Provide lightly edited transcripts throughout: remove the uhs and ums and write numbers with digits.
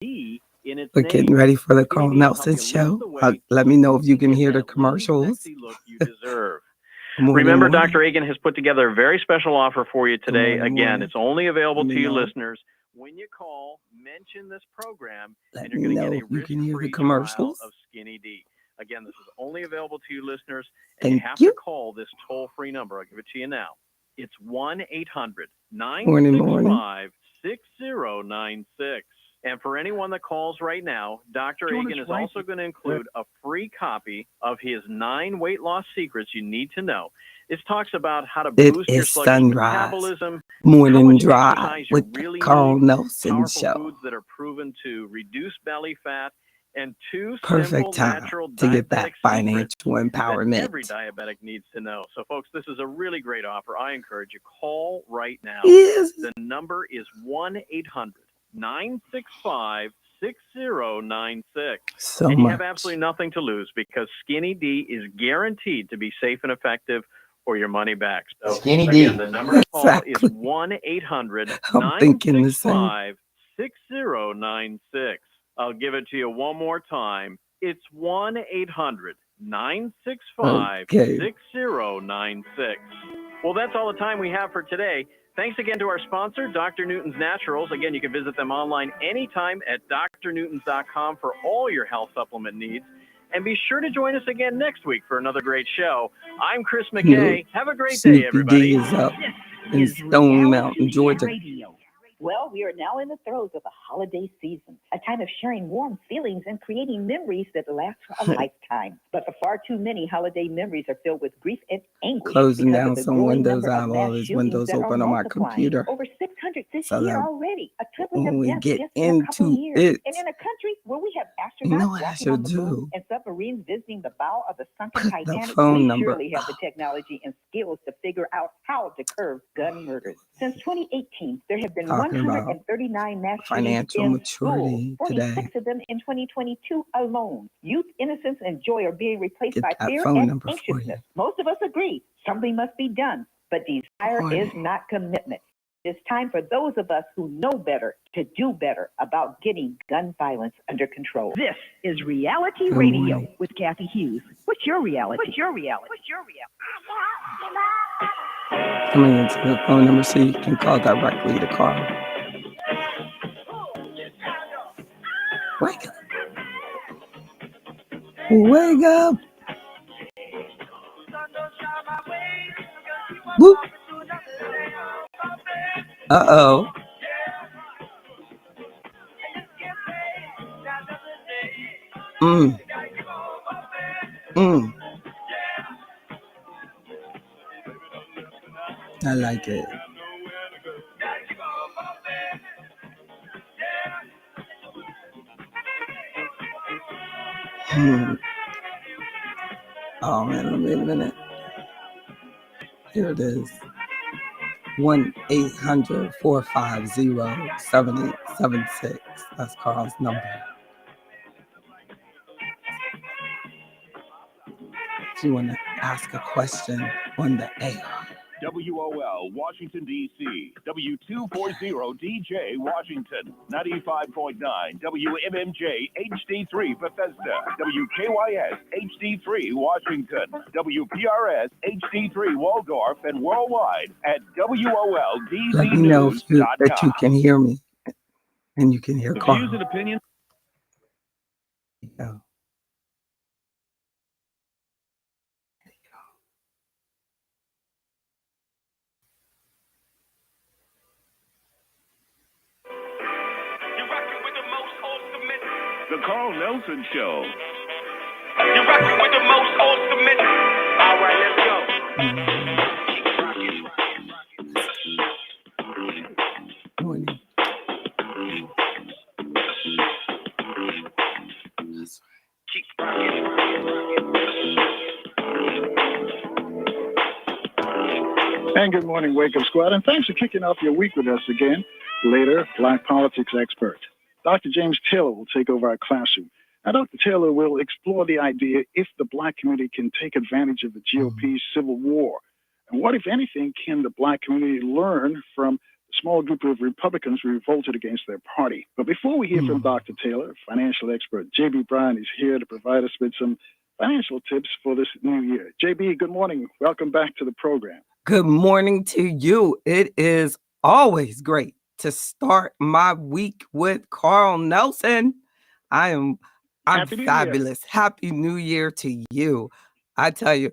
D in its We're getting name. ready for the Skinny Carl D will help Nelson you lose show. the weight Let so me know if you you can get hear the that lean, commercials. sexy look you deserve. Morning, Remember, morning. Dr. Agan has put together a very special offer for you Good today. morning, Again, morning. it's only available Let me to you know. listeners. When you call, mention this program, Let and you're me going to know get if a you can hear the risk-free trial commercials. of Skinny D. Again, this is only available to you listeners, and Thank you have to you. call this toll-free number. I'll give it to you now. It's 1-800-965-6096. Morning, morning. And for anyone that calls right now, Dr. Agan is also going to include a free copy of his 9 weight loss secrets you need to know. This talks about how to It boost your is sluggish Sunrise metabolism, how Morning much Drive exercise you with the really Carl need, Nelson powerful Show. foods that are proven to reduce belly fat, and 2 Perfect simple time natural to get diabetic that secrets financial that empowerment. every diabetic needs to know. So, folks, this is a really great offer. I encourage you, call right now. Yes. The number is 1-800-965-6096. So And you have much. absolutely nothing to lose because Skinny D is guaranteed to be safe and effective or your money back. So, Skinny again, D. the number to call is Exactly. 1-800-965-6096. I'll give it to you one more time. It's 1-800-965-6096. Well, that's all the time we have for today. Thanks again to our sponsor, Dr. Newton's Naturals. Again, you can visit them online anytime at drnewtons.com for all your health supplement needs. And be sure to join us again next week for another great show. I'm Chris McKay. Have a great day, everybody. Snoopy D is up in Stone Mountain, Georgia. Radio. Well, we are now in the throes of the holiday season, a time of sharing warm feelings and creating memories that last for a lifetime. But the far too many holiday memories are filled with grief and anguish Closing because down of the some growing windows. number I of have mass all these shootings windows that are open on my multiplying. computer. Over 600 this So year that already, a tripling when of we deaths get just in a couple into years. it, And in a country where we have you know astronauts what I walking on should the moon do? and submarines visiting the bow of the sunken Put the Titanic, phone we number surely have the technology and skills to figure out how to curb gun murders. Since 2018, there have been talking about 139 mass shootings financial in maturity schools, today. 46 of them in 2022 alone. Youth innocence and joy are being replaced Get by that fear phone and number for you. anxiousness. Most of us agree something must be done, but desire is Morning. not commitment. It's time for those of us who know better to do better about getting gun violence under control. This is Reality Good Radio morning. with Kathy Hughes. What's your reality? What's your reality? What's your reality? Coming into the phone number so you can call directly to Carl. Wake up. Wake up. Whoop. Uh-oh. Mm. Mm. I like it. Hmm. Oh man, wait a minute. Here it is. 1-800-450-7876. That's Carl's number. If you want to ask a question on the air. WOL Washington, D.C. W240DJ Washington. 95.9 WMMJ HD3 Bethesda. WKYS HD3 Washington. WPRS HD3 Waldorf and worldwide at WOLDCnews.com. Let me know if that you can hear me and you can hear The Carl. views and opinions. Yeah. The Carl Nelson Show. You're rocking with the most ultimate. All right, let's go. Morning. Keep rocking. And good morning, Wake Up Squad, and thanks for kicking off your week with us again. Later, Black politics expert Dr. James Taylor will take over our classroom. Now, Dr. Taylor will explore the idea if the Black community can take advantage of the GOP's civil war. And what, if anything, can the Black community learn from a small group of Republicans revolted against their party. But before we hear from Dr. Taylor, financial expert J.B. Bryan is here to provide us with some financial tips for this new year. J.B., good morning. Welcome back to the program. Good morning to you. It is always great to start my week with Carl Nelson. I'm Happy New Year. fabulous. Happy New Year to you. I tell you,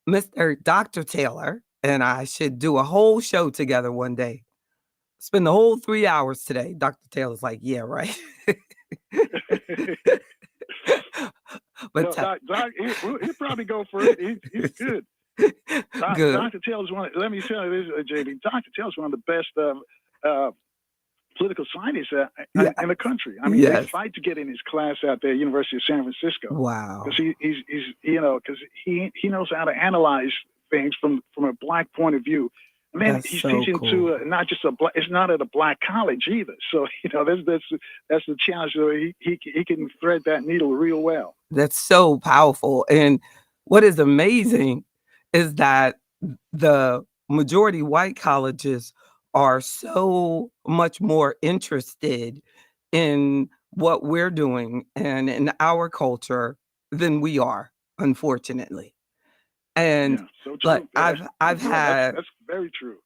Mr. Dr. Taylor and I should do a whole show together one day. Spend the whole 3 hours today. Dr. Taylor's like, yeah, right. But Well, Doc, he'll probably go for it. He's good. good. Dr. Taylor's let me tell you this, JB. Dr. Taylor's one of the best political scientists in the country. I mean, they fight to get in his class out there, University of San Francisco. Wow. Because he knows how to analyze things from a black point of view. And then That's he's so teaching cool. to not just it's not at a black college either. So that's the challenge. So he can thread that needle real well. That's so powerful. And what is amazing is that the majority white colleges are so much more interested in what we're doing and in our culture than we are, unfortunately. And Yeah, so true. like I've had, that's very true.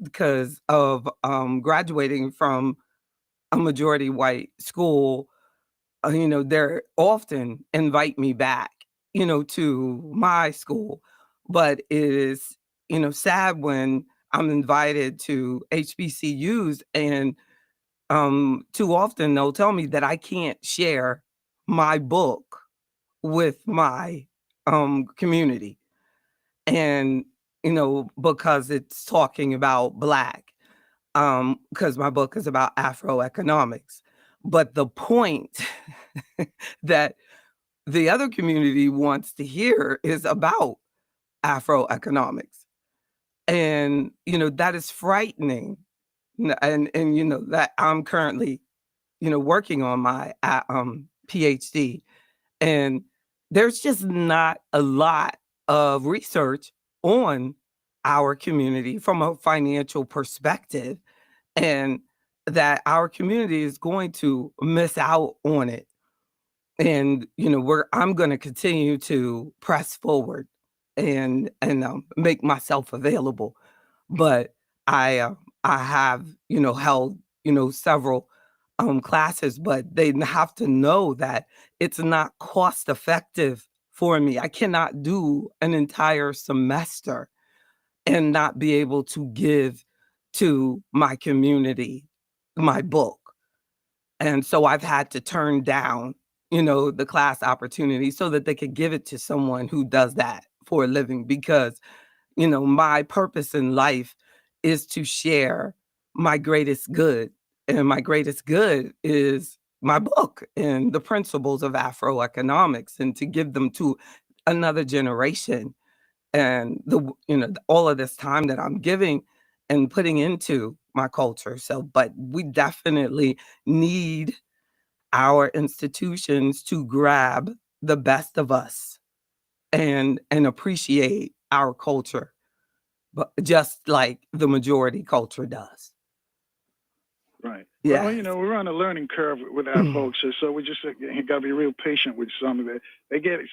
because of graduating from a majority white school, they often invite me back, to my school. But it is, sad when I'm invited to HBCUs and too often they'll tell me that I can't share my book with my community. And, because it's talking about Black, because my book is about Afroeconomics. But the point that the other community wants to hear is about Afroeconomics. And, that is frightening. And that I'm currently, working on my PhD. And there's just not a lot of research on our community from a financial perspective, and that our community is going to miss out on it. And I'm going to continue to press forward and make myself available. But I have held several classes, but they have to know that it's not cost effective for me. I cannot do an entire semester and not be able to give to my community my book. And so I've had to turn down, the class opportunity so that they could give it to someone who does that for a living, because, my purpose in life is to share my greatest good. And my greatest good is my book and the principles of Afroeconomics, and to give them to another generation. And all of this time that I'm giving and putting into my culture. So, but we definitely need our institutions to grab the best of us and appreciate our culture, but just like the majority culture does. Right. Yeah. Well, we're on a learning curve with our folks, so we just got to be real patient with some of it.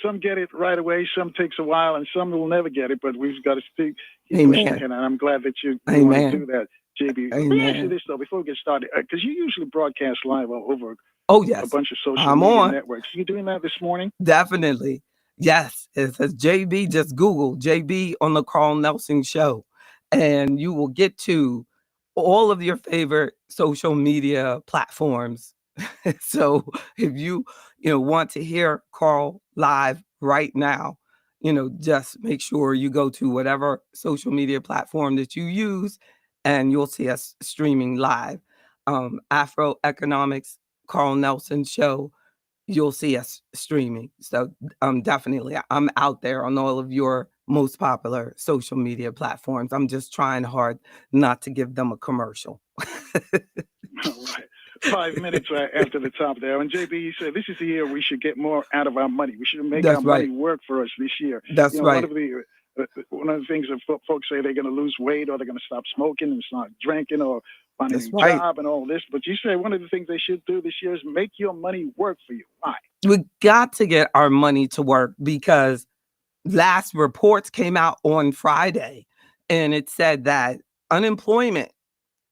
Some get it right away, some takes a while, and some will never get it. But we've got to keep pushing ahead, and I'm glad that you want to do that, JB. Let me ask you this though, before we get started, because you usually broadcast live over Oh yes, a bunch of social I'm media on. networks. You doing that this morning? Definitely. Yes. It says JB, just Google JB on the Carl Nelson Show, and you will get to all of your favorite social media platforms. So if you want to hear Carl live right now, just make sure you go to whatever social media platform that you use, and you'll see us streaming live. Afroeconomics, Carl Nelson Show, you'll see us streaming. So definitely, I'm out there on all of your most popular social media platforms. I'm just trying hard not to give them a commercial. All right. 5 minutes after the top there. And JB said, this is the year we should get more out of our money. We should make our money work for us this year. That's right. One of the one of the things that folks say they're going to lose weight or they're going to stop smoking and start drinking or find a That's new right. job and all this. But you say one of the things they should do this year is make your money work for you. Why? We got to get our money to work because last reports came out on Friday and it said that unemployment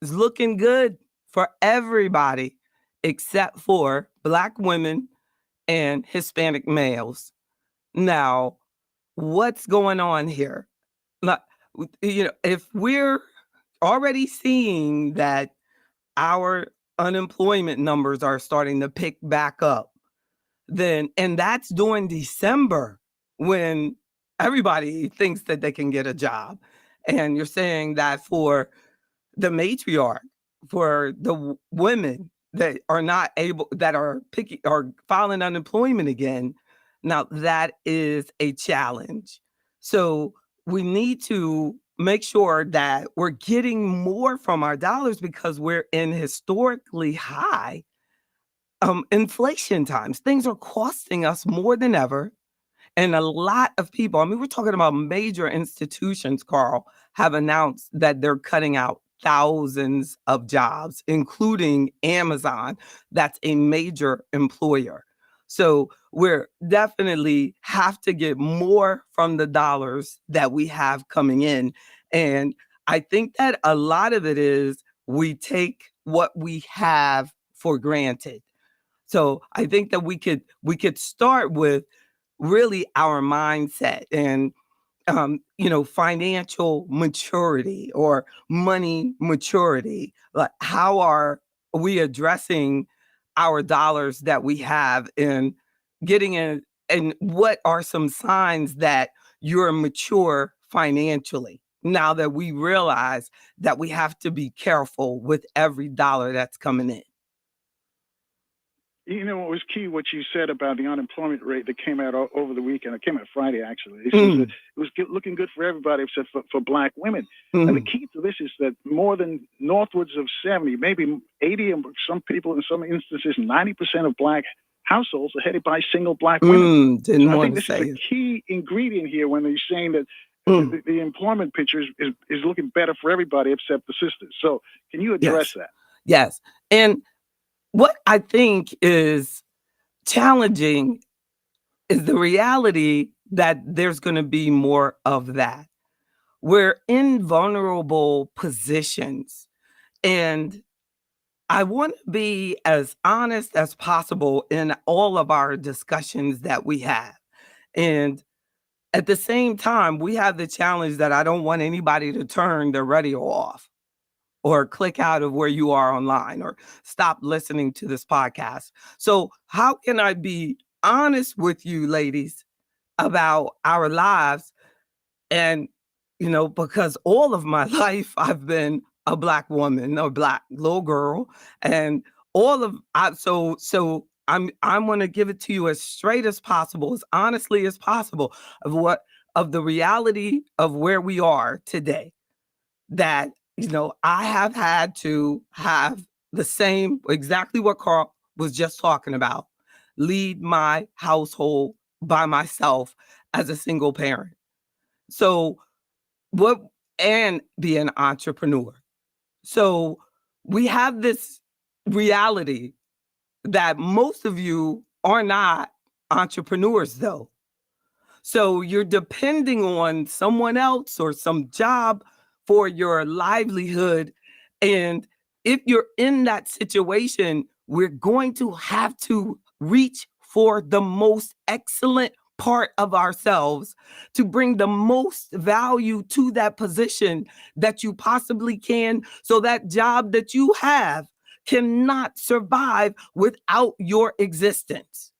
is looking good for everybody except for Black women and Hispanic males. Now, what's going on here? Like, if we're already seeing that our unemployment numbers are starting to pick back up, then, and that's during December when everybody thinks that they can get a job. And you're saying that for the matriarch, for the women that are not able, that are picking or filing unemployment again. Now that is a challenge. So we need to make sure that we're getting more from our dollars because we're in historically high inflation times. Things are costing us more than ever. And a lot of people, I mean, we're talking about major institutions, Carl, have announced that they're cutting out thousands of jobs, including Amazon. That's a major employer. So we're definitely have to get more from the dollars that we have coming in. And I think that a lot of it is we take what we have for granted. So I think that we could start with really our mindset and financial maturity or money maturity. Like, how are we addressing our dollars that we have and getting in, and what are some signs that you're mature financially now that we realize that we have to be careful with every dollar that's coming in? You know, it was key what you said about the unemployment rate that came out over the weekend. It came out Friday, actually. It was looking good for everybody except for Black women. And the key to this is that more than northwards of 70, maybe 80, and some people in some instances, 90% of Black households are headed by single Black women. Didn't I want think to this say is a key ingredient here when they're saying that the employment picture is looking better for everybody except the sisters. So can you address that? Yes. And what I think is challenging is the reality that there's going to be more of that. We're in vulnerable positions. And I want to be as honest as possible in all of our discussions that we have. And at the same time, we have the challenge that I don't want anybody to turn their radio off or click out of where you are online or stop listening to this podcast. So how can I be honest with you, ladies, about our lives? And, because all of my life I've been a Black woman, a Black little girl, and so I'm going to give it to you as straight as possible, as honestly as possible of the reality of where we are today. That I have had to have the same, exactly what Carl was just talking about, lead my household by myself as a single parent. So and be an entrepreneur. So we have this reality that most of you are not entrepreneurs though. So you're depending on someone else or some job for your livelihood. And if you're in that situation, we're going to have to reach for the most excellent part of ourselves to bring the most value to that position that you possibly can, so that job that you have cannot survive without your existence.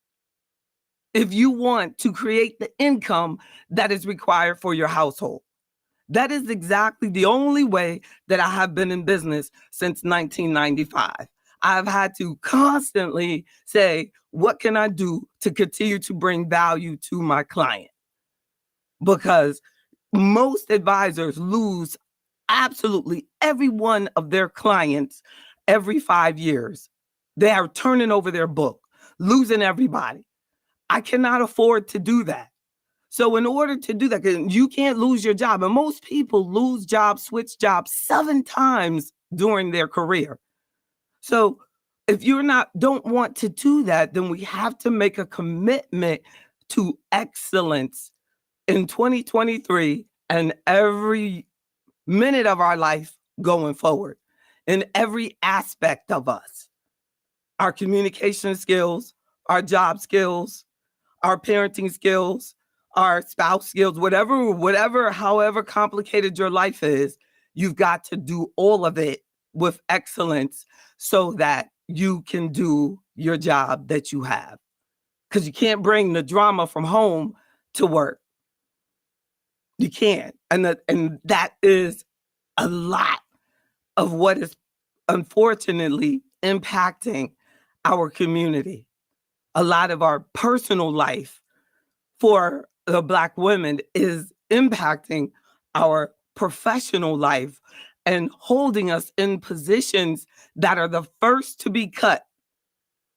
If you want to create the income that is required for your household. That is exactly the only way that I have been in business since 1995. I've had to constantly say, what can I do to continue to bring value to my client? Because most advisors lose absolutely every one of their clients every 5 years. They are turning over their book, losing everybody. I cannot afford to do that. So in order to do that, 'cause you can't lose your job. And most people lose jobs, switch jobs 7 times during their career. So if you're don't want to do that, then we have to make a commitment to excellence in 2023 and every minute of our life going forward in every aspect of us. Our communication skills, our job skills, our parenting skills, our spouse skills, whatever, however complicated your life is, you've got to do all of it with excellence so that you can do your job that you have. Because you can't bring the drama from home to work. You can't. And that is a lot of what is unfortunately impacting our community. A lot of our personal life for the Black women is impacting our professional life and holding us in positions that are the first to be cut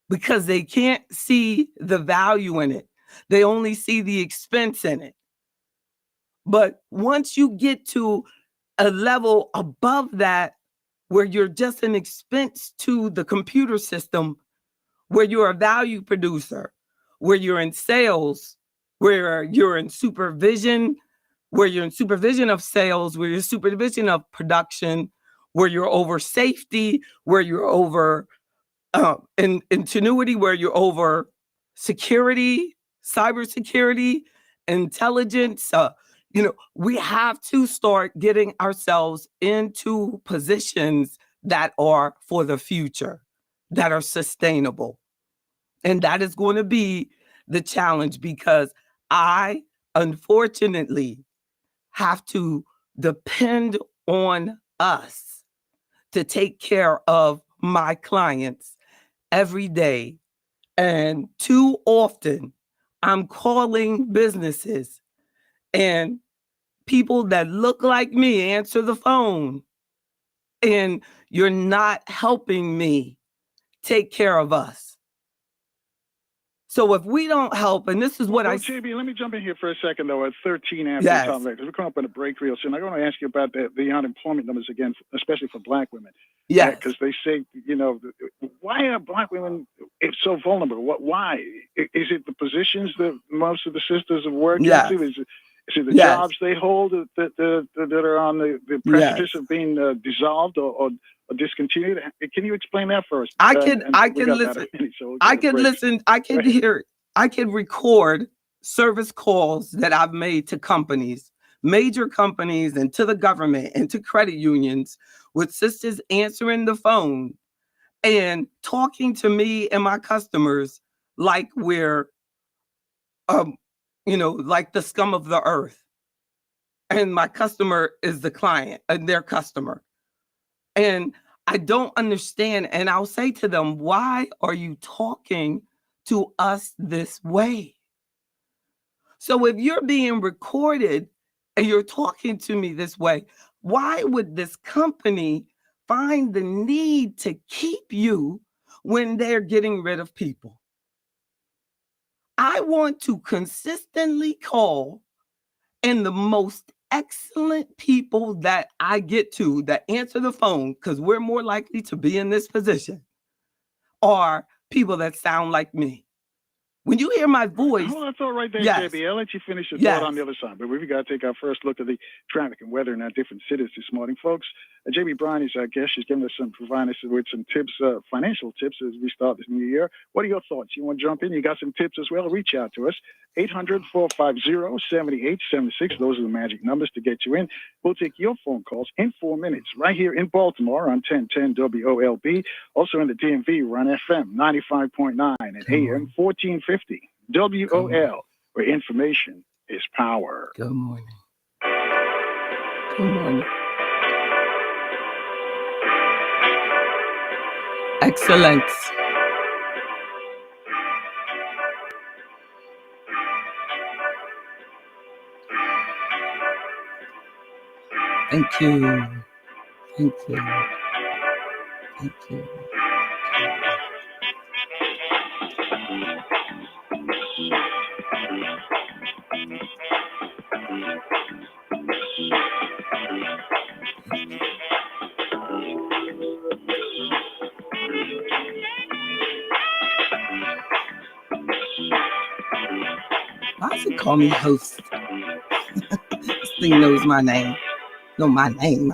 because they can't see the value in it. They only see the expense in it. But once you get to a level above that, where you're just an expense to the computer system, where you're a value producer, where you're in sales, where you're in supervision, where you're in supervision of sales, where you're supervision of production, where you're over safety, where you're over ingenuity, where you're over security, cybersecurity, intelligence. We have to start getting ourselves into positions that are for the future, that are sustainable. And that is going to be the challenge because I, unfortunately, have to depend on us to take care of my clients every day. And too often, I'm calling businesses and people that look like me answer the phone, and you're not helping me take care of us. So if we don't help, and this is what JB, let me jump in here for a second, though. At 13 after Yes. the top because we're coming up on a break real soon. I want to ask you about the unemployment numbers again, especially for Black women. Yes. Because they say, why are Black women so vulnerable? Why? Is it the positions that most of the sisters have worked Yes. into? Is it the Yes. jobs they hold that are on the precipice of being dissolved or discontinued? Can you explain that for us? I can record service calls that I've made to companies, major companies, and to the government and to credit unions with sisters answering the phone and talking to me and my customers like we're like the scum of the earth. And my customer is the client and their customer. And I don't understand. And I'll say to them, why are you talking to us this way? So if you're being recorded and you're talking to me this way, why would this company find the need to keep you when they're getting rid of people? I want to consistently call, and the most excellent people that I get to that answer the phone, because we're more likely to be in this position, are people that sound like me. When you hear my voice. Hold on, thought right there, Yes. JB. I'll let you finish your Yes. thought on the other side. But we've got to take our first look at the traffic and weather in our different cities this morning, folks. JB Bryan is our guest. She's giving us providing us with some tips, financial tips as we start this new year. What are your thoughts? You want to jump in? You got some tips as well? Reach out to us. 800-450-7876. Those are the magic numbers to get you in. We'll take your phone calls in 4 minutes right here in Baltimore on 1010 WOLB. Also in the DMV, we're on FM 95.9 and AM 1450. WOL, where information is power. Good morning. Good morning. Excellence. Thank you. Thank you. Thank you. Why does it call me host? This thing knows my name. No, my name.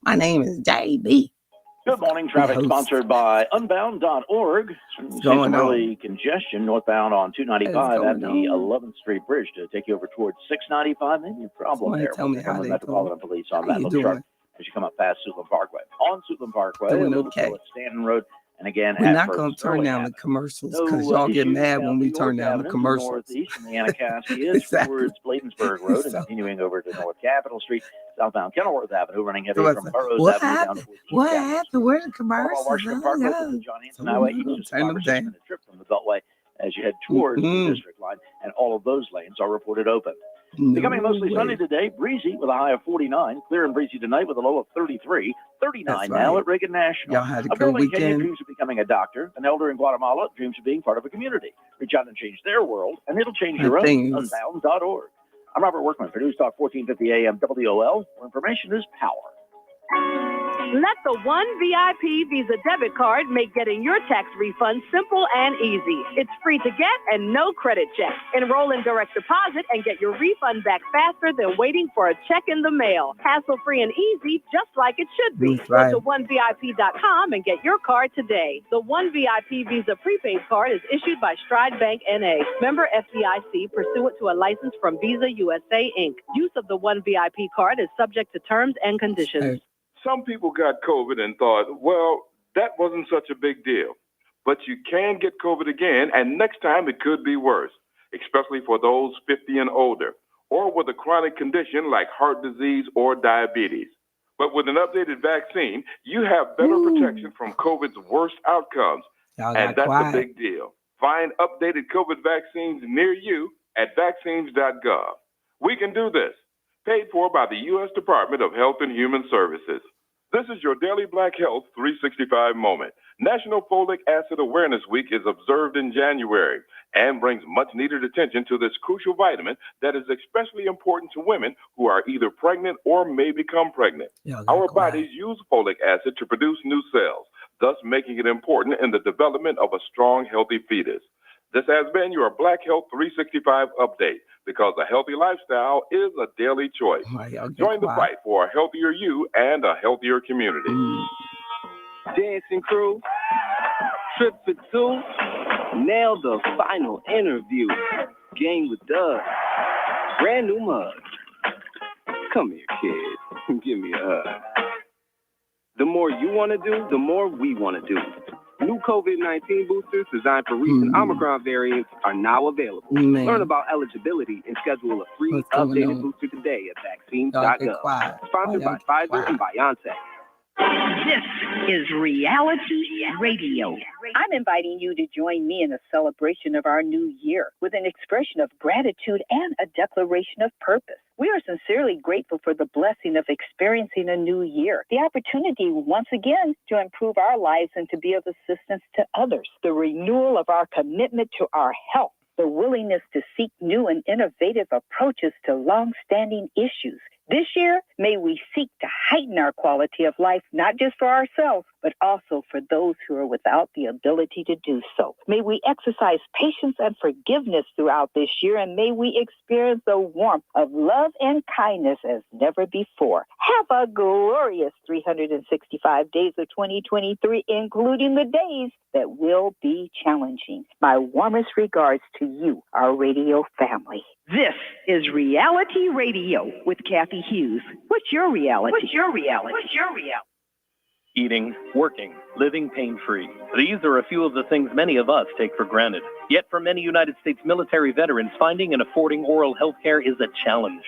My name is JB. Good morning. Traffic Host. sponsored by Unbound.org. See going some on? early congestion northbound on 295 What at is the going on? 11th Street Bridge to take you over towards 695. Maybe a problem Somebody there. tell me how From they Metropolitan go. Police on How that. you Look sharp doing? as you come up past Suitland Parkway. On Suitland Parkway, a Doing little okay. slow at Stanton Road. And again, We're at not first going to turn Sterling down the Avenue. commercials No because y'all get issues mad down when we New turn York down the Avenue to commercials. northeast from the Anacostia Exactly. towards Bladensburg Road and So, continuing over to North Capitol Street, southbound Kenilworth Avenue, running heavy so I from said, Burroughs what Avenue down happened? towards East What Capitol happened? Street. Where the Ottawa commercials? Washington Park open to Oh, John Hanson so we're Highway, not going each to is a turn 5 them or 6 down. minute trip from the Beltway as you head towards the District Line, and all of those lanes are reported open. Becoming mostly sunny today, breezy with a high of 49, clear and breezy tonight with a low of 33, 39 That's now right. at Reagan National. Y'all had a A good girl in Kenya weekend. dreams of becoming a doctor. An elder in Guatemala dreams of being part of a community. Reach out and change their world, and it'll change That your own. thing is- Unbound.org. I'm Robert Workman for News Talk 1450 AM WOL, where information is power. Let the One VIP Visa debit card make getting your tax refund simple and easy. It's free to get and no credit check. Enroll in direct deposit and get your refund back faster than waiting for a check in the mail. Hassle-free and easy, just like it should be. That's right. Go to onevip.com and get your card today. The One VIP Visa prepaid card is issued by Stride Bank N.A., member FDIC, pursuant to a license from Visa USA, Inc. Use of the One VIP card is subject to terms and conditions. Hey. Some people got COVID and thought, well, that wasn't such a big deal. But you can get COVID again, and next time it could be worse, especially for those 50 and older, or with a chronic condition like heart disease or diabetes. But with an updated vaccine, you have better protection from COVID's worst outcomes, Y'all and got that's quiet. a big deal. Find updated COVID vaccines near you at vaccines.gov. We can do this. Paid for by the U.S. Department of Health and Human Services. This is your daily Black Health 365 moment. National Folic Acid Awareness Week is observed in January and brings much needed attention to this crucial vitamin that is especially important to women who are either pregnant or may become pregnant. Y'all got Our quiet. bodies use folic acid to produce new cells, thus making it important in the development of a strong, healthy fetus. This has been your Black Health 365 update, because a healthy lifestyle is a daily choice. Why y'all get Join the quiet? fight for a healthier you and a healthier community. Dancing crew, trip for two, nailed the final interview. Game with Doug, brand new mug. Come here, kid, give me a hug. The more you want to do, the more we want to do. New COVID-19 boosters designed for recent Omicron variants are now available. Man. Learn about eligibility and schedule a free What's going updated on? booster today at Y'all get vaccines.gov. quiet. Sponsored Why by y'all Pfizer get and BioNTech. This is Reality Radio. I'm inviting you to join me in a celebration of our new year with an expression of gratitude and a declaration of purpose. We are sincerely grateful for the blessing of experiencing a new year, the opportunity once again to improve our lives and to be of assistance to others, the renewal of our commitment to our health, the willingness to seek new and innovative approaches to long-standing issues. This year, may we seek to heighten our quality of life, not just for ourselves, but also for those who are without the ability to do so. May we exercise patience and forgiveness throughout this year, and may we experience the warmth of love and kindness as never before. Have a glorious 365 days of 2023, including the days that will be challenging. My warmest regards to you, our radio family. This is Reality Radio with Kathy Hughes. What's your reality? What's your reality? What's your reality? Eating, working, living pain-free. These are a few of the things many of us take for granted. Yet for many United States military veterans, finding and affording oral health care is a challenge.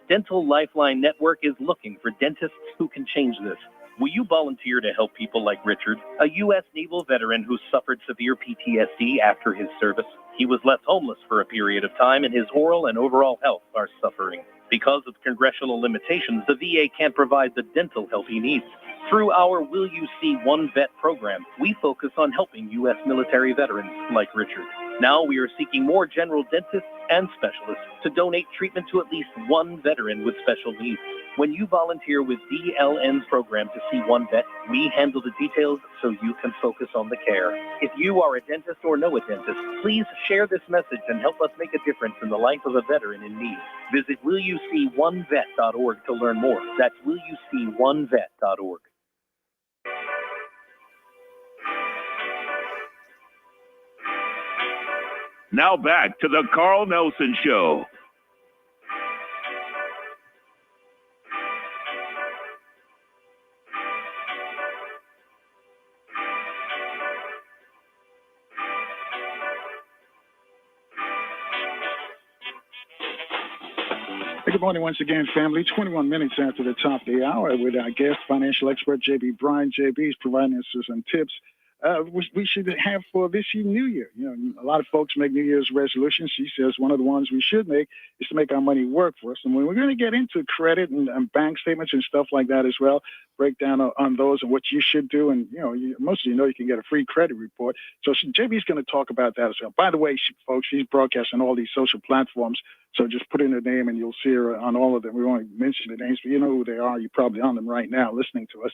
Dental Lifeline Network is looking for dentists who can change this. Will you volunteer to help people like Richard, a U.S. naval veteran who suffered severe PTSD after his service? He was left homeless for a period of time, and his oral and overall health are suffering. Because of congressional limitations, the VA can't provide the dental help he needs. Through our Will You See One Vet program, we focus on helping U.S. military veterans like Richard. Now we are seeking more general dentists and specialists to donate treatment to at least one veteran with special needs. When you volunteer with DLN's program to see one vet, we handle the details so you can focus on the care. If you are a dentist or know a dentist, please share this message and help us make a difference in the life of a veteran in need. Visit willyouseeonevet.org to learn more. That's willyouseeonevet.org. Now back to the Carl Nelson Show. Good morning once again, family. 21 minutes after the top of the hour with our guest, financial expert J.B. Bryan. J.B. is providing us with some tips we should have for this new year. You know, a lot of folks make New Year's resolutions. She says one of the ones we should make is to make our money work for us. And when we're going to get into credit and bank statements and stuff like that as well, break down on those and what you should do. And, you know, most of you can get a free credit report. So JB is going to talk about that as well. By the way, folks, she's broadcasting all these social platforms. So just put in her name and you'll see her on all of them. We won't mention the names, but you know who they are. You're probably on them right now listening to us.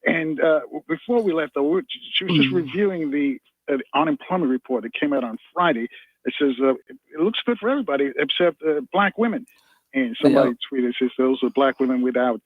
And before we left, though, she was just reviewing the unemployment report that came out on Friday. It says it looks good for everybody except black women. And somebody tweeted, says those are black women without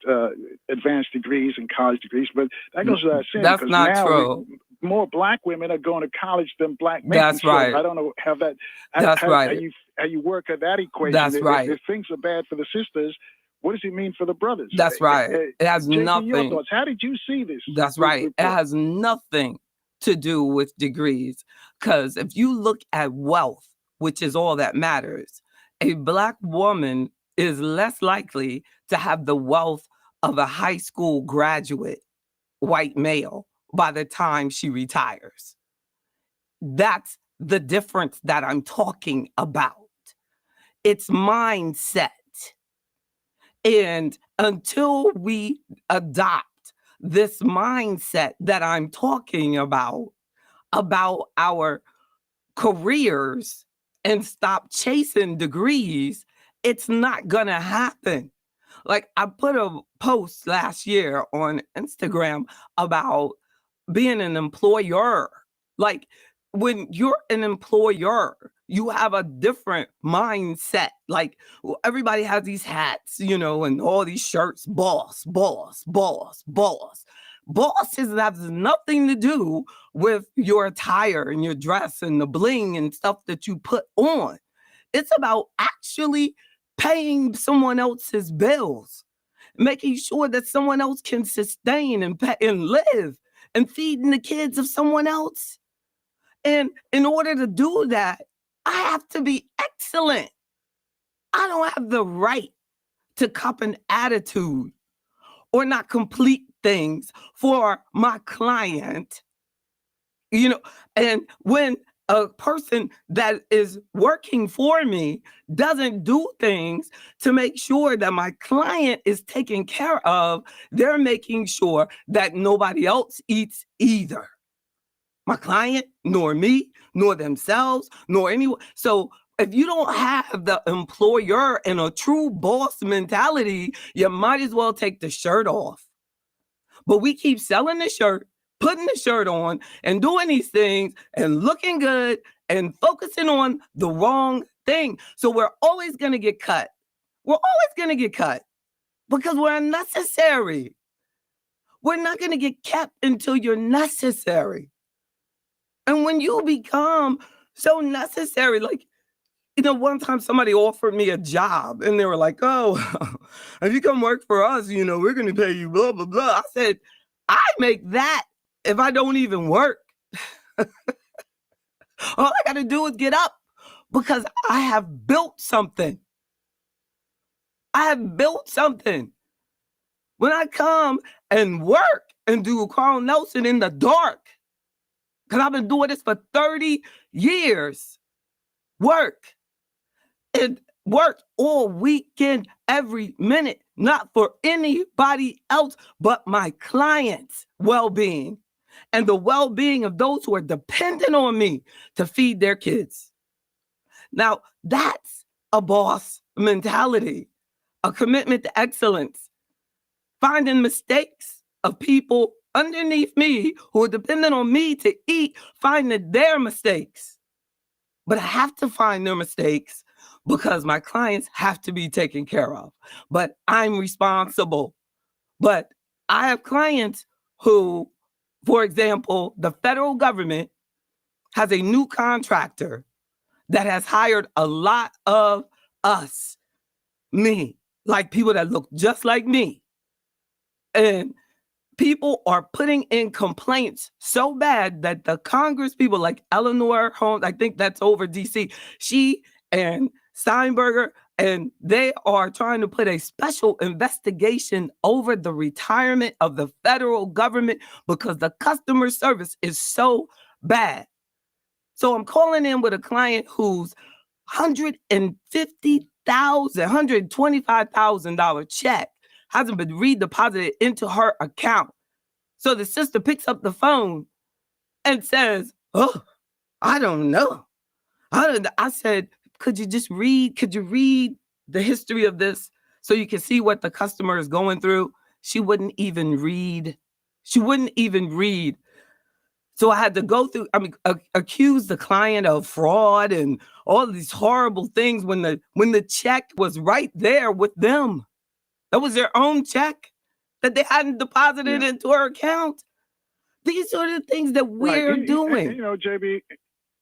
advanced degrees and college degrees. But that goes without saying. That's not now true. More black women are going to college than black men. That's right. I don't know how that. That's right. How you work at that equation. That's right. If things are bad for the sisters, what does it mean for the brothers? That's right. It has JP, nothing. Your thoughts. How did you see this? That's right. It has nothing to do with degrees. Because if you look at wealth, which is all that matters, a black woman is less likely to have the wealth of a high school graduate white male by the time she retires. That's the difference that I'm talking about. It's mindset. And until we adopt this mindset that I'm talking about our careers and stop chasing degrees, it's not going to happen. Like I put a post last year on Instagram about being an employer. Like when you're an employer, you have a different mindset. Like everybody has these hats, and all these shirts, boss, boss, boss, boss. Bosses have nothing to do with your attire and your dress and the bling and stuff that you put on. It's about actually paying someone else's bills, making sure that someone else can sustain and pay and live, and feeding the kids of someone else. And in order to do that, I have to be excellent. I don't have the right to cop an attitude or not complete things for my client. And when a person that is working for me doesn't do things to make sure that my client is taken care of, they're making sure that nobody else eats either. My client, nor me, nor themselves, nor anyone. So if you don't have the employer and a true boss mentality, you might as well take the shirt off. But we keep selling the shirt, putting the shirt on, and doing these things and looking good and focusing on the wrong thing. So we're always going to get cut. We're always going to get cut because we're unnecessary. We're not going to get kept until you're necessary. And when you become so necessary, like, one time somebody offered me a job and they were like, oh, if you come work for us, we're going to pay you blah, blah, blah. I said, I make that if I don't even work. All I got to do is get up because I have built something. I have built something. When I come and work and do Carl Nelson in the dark, because I've been doing this for 30 years. Work all weekend, every minute, not for anybody else but my clients' well-being and the well-being of those who are dependent on me to feed their kids. Now, that's a boss mentality, a commitment to excellence. finding mistakes of people underneath me who are dependent on me to eat, finding their mistakes. But I have to find their mistakes because my clients have to be taken care of. But I'm responsible. But I have clients who, for example, the federal government has a new contractor that has hired a lot of us, me, like people that look just like me. And people are putting in complaints so bad that the Congress people like Eleanor Holmes, I think that's over DC, she and Steinberger, and they are trying to put a special investigation over the retirement of the federal government because the customer service is so bad. So I'm calling in with a client whose $150,000, $125,000 check hasn't been redeposited into her account. So the sister picks up the phone and says, "Oh, I don't know. I said, could you read the history of this so you can see what the customer is going through?" She wouldn't even read. So I had to go through, accuse the client of fraud and all of these horrible things when the check was right there with them. That was their own check that they hadn't deposited into her account. These are the things that we're doing. You know, JB,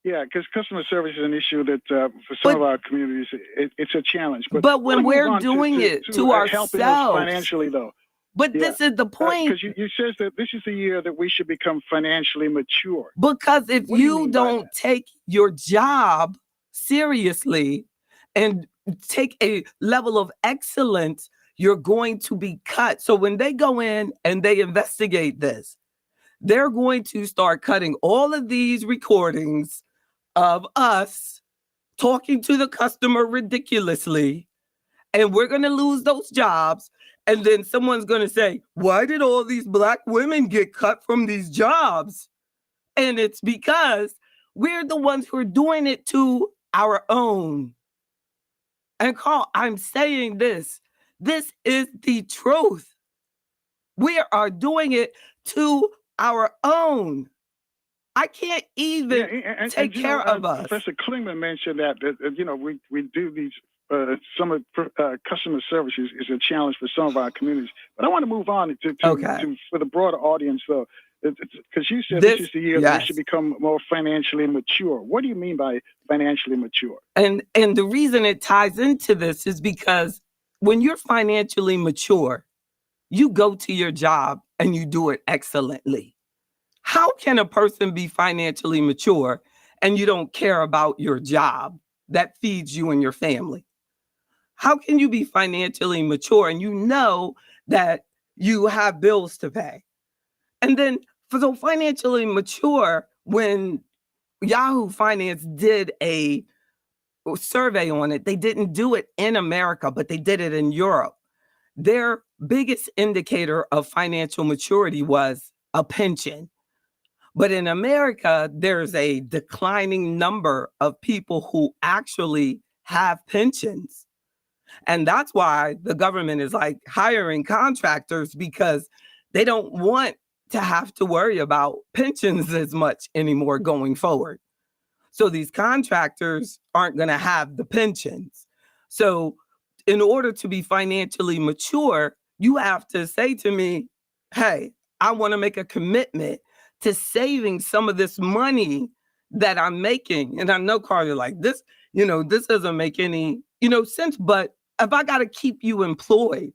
because customer service is an issue that for some of our communities, it's a challenge. But when we're doing it to helping us ourselves financially, though. But this is the point. Because you says that this is the year that we should become financially mature. Because if you don't take your job seriously and take a level of excellence, you're going to be cut. So when they go in and they investigate this, they're going to start cutting all of these recordings of us talking to the customer ridiculously, and we're going to lose those jobs. And then someone's going to say, why did all these Black women get cut from these jobs? And it's because we're the ones who are doing it to our own. And Carl, I'm saying this. This is the truth. We are doing it to our own. I can't even take care of us. Professor Klingman mentioned that we do these. Some of customer services is a challenge for some of our communities. But I want to move on to for the broader audience, though, because you said this is the year that we should become more financially mature. What do you mean by financially mature? And the reason it ties into this is because when you're financially mature, you go to your job and you do it excellently. How can a person be financially mature and you don't care about your job that feeds you and your family? How can you be financially mature and you know that you have bills to pay? And then so financially mature, when Yahoo Finance did a survey on it, they didn't do it in America, but they did it in Europe. Their biggest indicator of financial maturity was a pension. But in America, there's a declining number of people who actually have pensions. And that's why the government is like hiring contractors, because they don't want to have to worry about pensions as much anymore going forward. So these contractors aren't going to have the pensions. So in order to be financially mature, you have to say to me, hey, I want to make a commitment to saving some of this money that I'm making. And I know, Carl, you're like, this doesn't make any, sense, but if I got to keep you employed.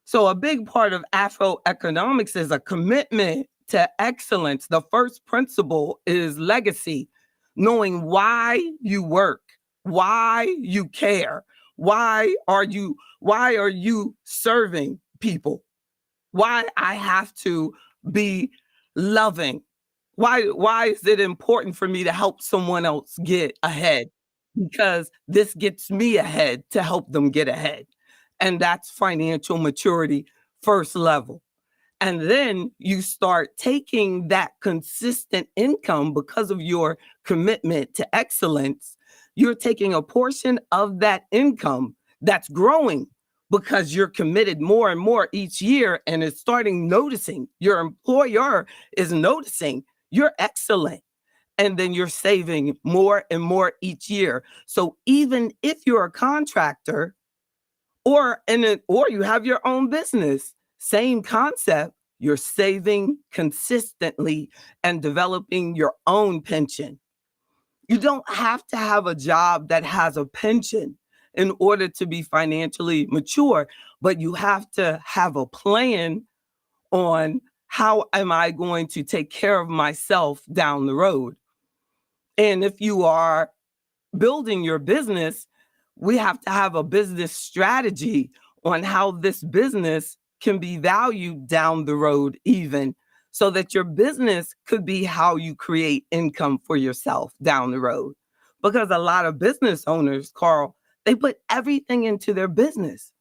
So a big part of Afroeconomics is a commitment to excellence. The first principle is legacy, knowing why you work, why you care, why are you serving people, why I have to be loving, why is it important for me to help someone else get ahead? Because this gets me ahead to help them get ahead. And that's financial maturity, first level. And then you start taking that consistent income because of your commitment to excellence. You're taking a portion of that income that's growing, because you're committed more and more each year, and it's starting noticing. Your employer is noticing you're excellent. And then you're saving more and more each year. So even if you're a contractor or you have your own business, same concept, you're saving consistently and developing your own pension. You don't have to have a job that has a pension in order to be financially mature, but you have to have a plan on how am I going to take care of myself down the road. And if you are building your business, we have to have a business strategy on how this business can be valued down the road, even so that your business could be how you create income for yourself down the road. Because a lot of business owners, Carl, they put everything into their business.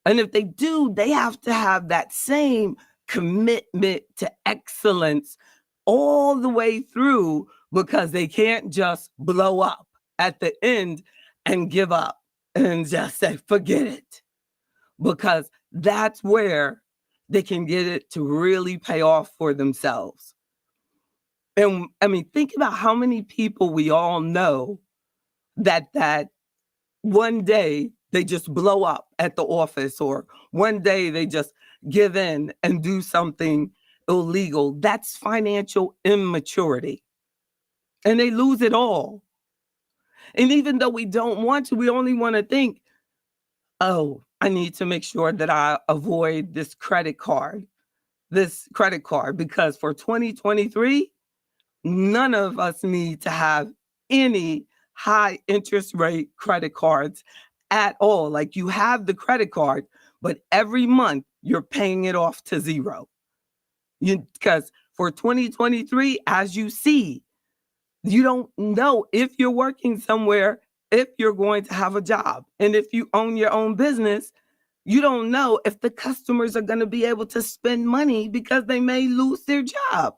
And if they do, they have to have that same commitment to excellence all the way through, because they can't just blow up at the end and give up and just say, forget it. Because that's where they can get it to really pay off for themselves. And I mean, think about how many people we all know that one day they just blow up at the office, or one day they just give in and do something illegal. That's financial immaturity. And they lose it all. And even though we don't want to, we only want to think, oh, I need to make sure that I avoid this credit card, because for 2023, none of us need to have any high interest rate credit cards at all. Like, you have the credit card, but every month you're paying it off to zero. Because for 2023, as you see, you don't know if you're working somewhere, if you're going to have a job. And if you own your own business, you don't know if the customers are going to be able to spend money because they may lose their job.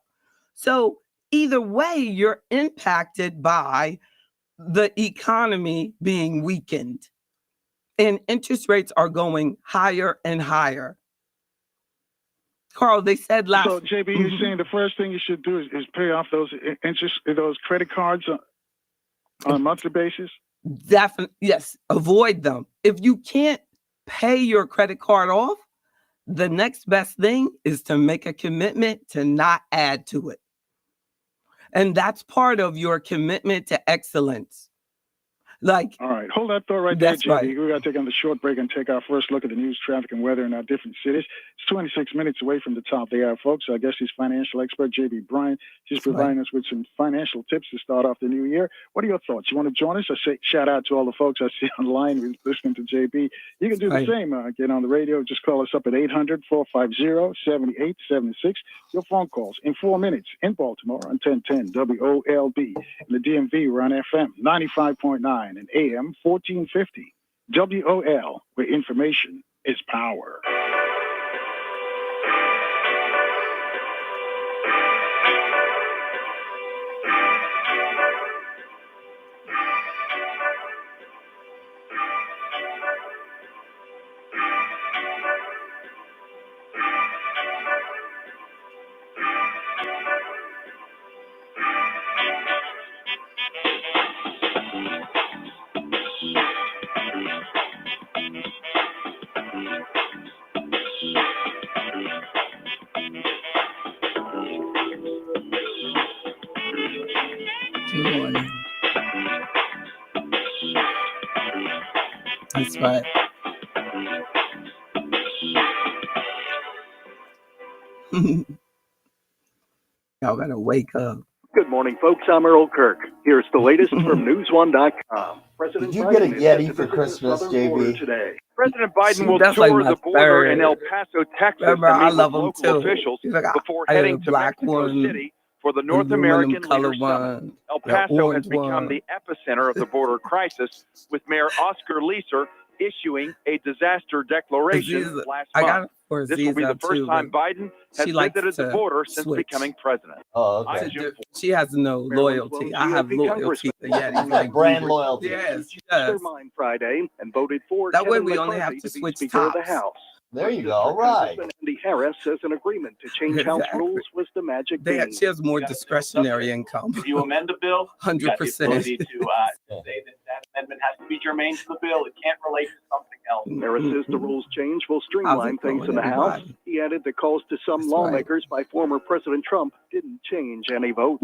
So either way, you're impacted by the economy being weakened. And interest rates are going higher and higher. Carl, they said last. So, JB, you're saying the first thing you should do is pay off those those credit cards on a monthly basis? Definitely, yes. Avoid them. If you can't pay your credit card off, the next best thing is to make a commitment to not add to it. And that's part of your commitment to excellence. Like, all right, hold that thought right there, JB. Right. We got to take on the short break and take our first look at the news, traffic, and weather in our different cities. It's 26 minutes away from the top of the hour, folks. So I guess he's financial expert JB Bryant. He's providing us with some financial tips to start off the new year. What are your thoughts? You want to join us? I say shout out to all the folks I see online listening to JB. You can do the same. Get on the radio. Just call us up at 800-450-7876. Your phone calls in 4 minutes in Baltimore on 1010 WOLB. In the DMV, we're on FM 95.9. And AM 1450, WOL, where information is power. That's right. Y'all gotta wake up. Good morning, folks. I'm Earl Kirk. Here's the latest from NewsOne.com. Did you get a Yeti for Christmas, JB? Today. President Biden See, will that's tour like the my border third. in El Paso, Texas, Remember, to I meet love with them local too. officials He's like, before I had heading a to black Mexico one, City for the the North aluminum American color Leaders Summit. one, El the Paso has orange become one. the epicenter of the border crisis, with Mayor Oscar Leeser issuing a disaster declaration last I month. got it for This will be the Aziza, first too, time but Biden has she likes visited the to border since switch. becoming president. Oh, I'm okay. Jim She has no loyalty. I have GOP loyalty to Yeti. She's got brand loyalty. Yes, she changed their does. mind Friday and voted for That way Kevin we only McCarthy have to be switch Speaker of the tops. House. There you go. All right. Congressman Andy Harris says an agreement to change House Exactly. rules was the magic They bean. she has more discretionary income. If you amend a bill, you got the 100%. ability to say that amendment has to be germane to the bill. It can't relate to something else. Harris says the rules change will streamline things in the House. He added the calls to some lawmakers by former President Trump didn't change any votes.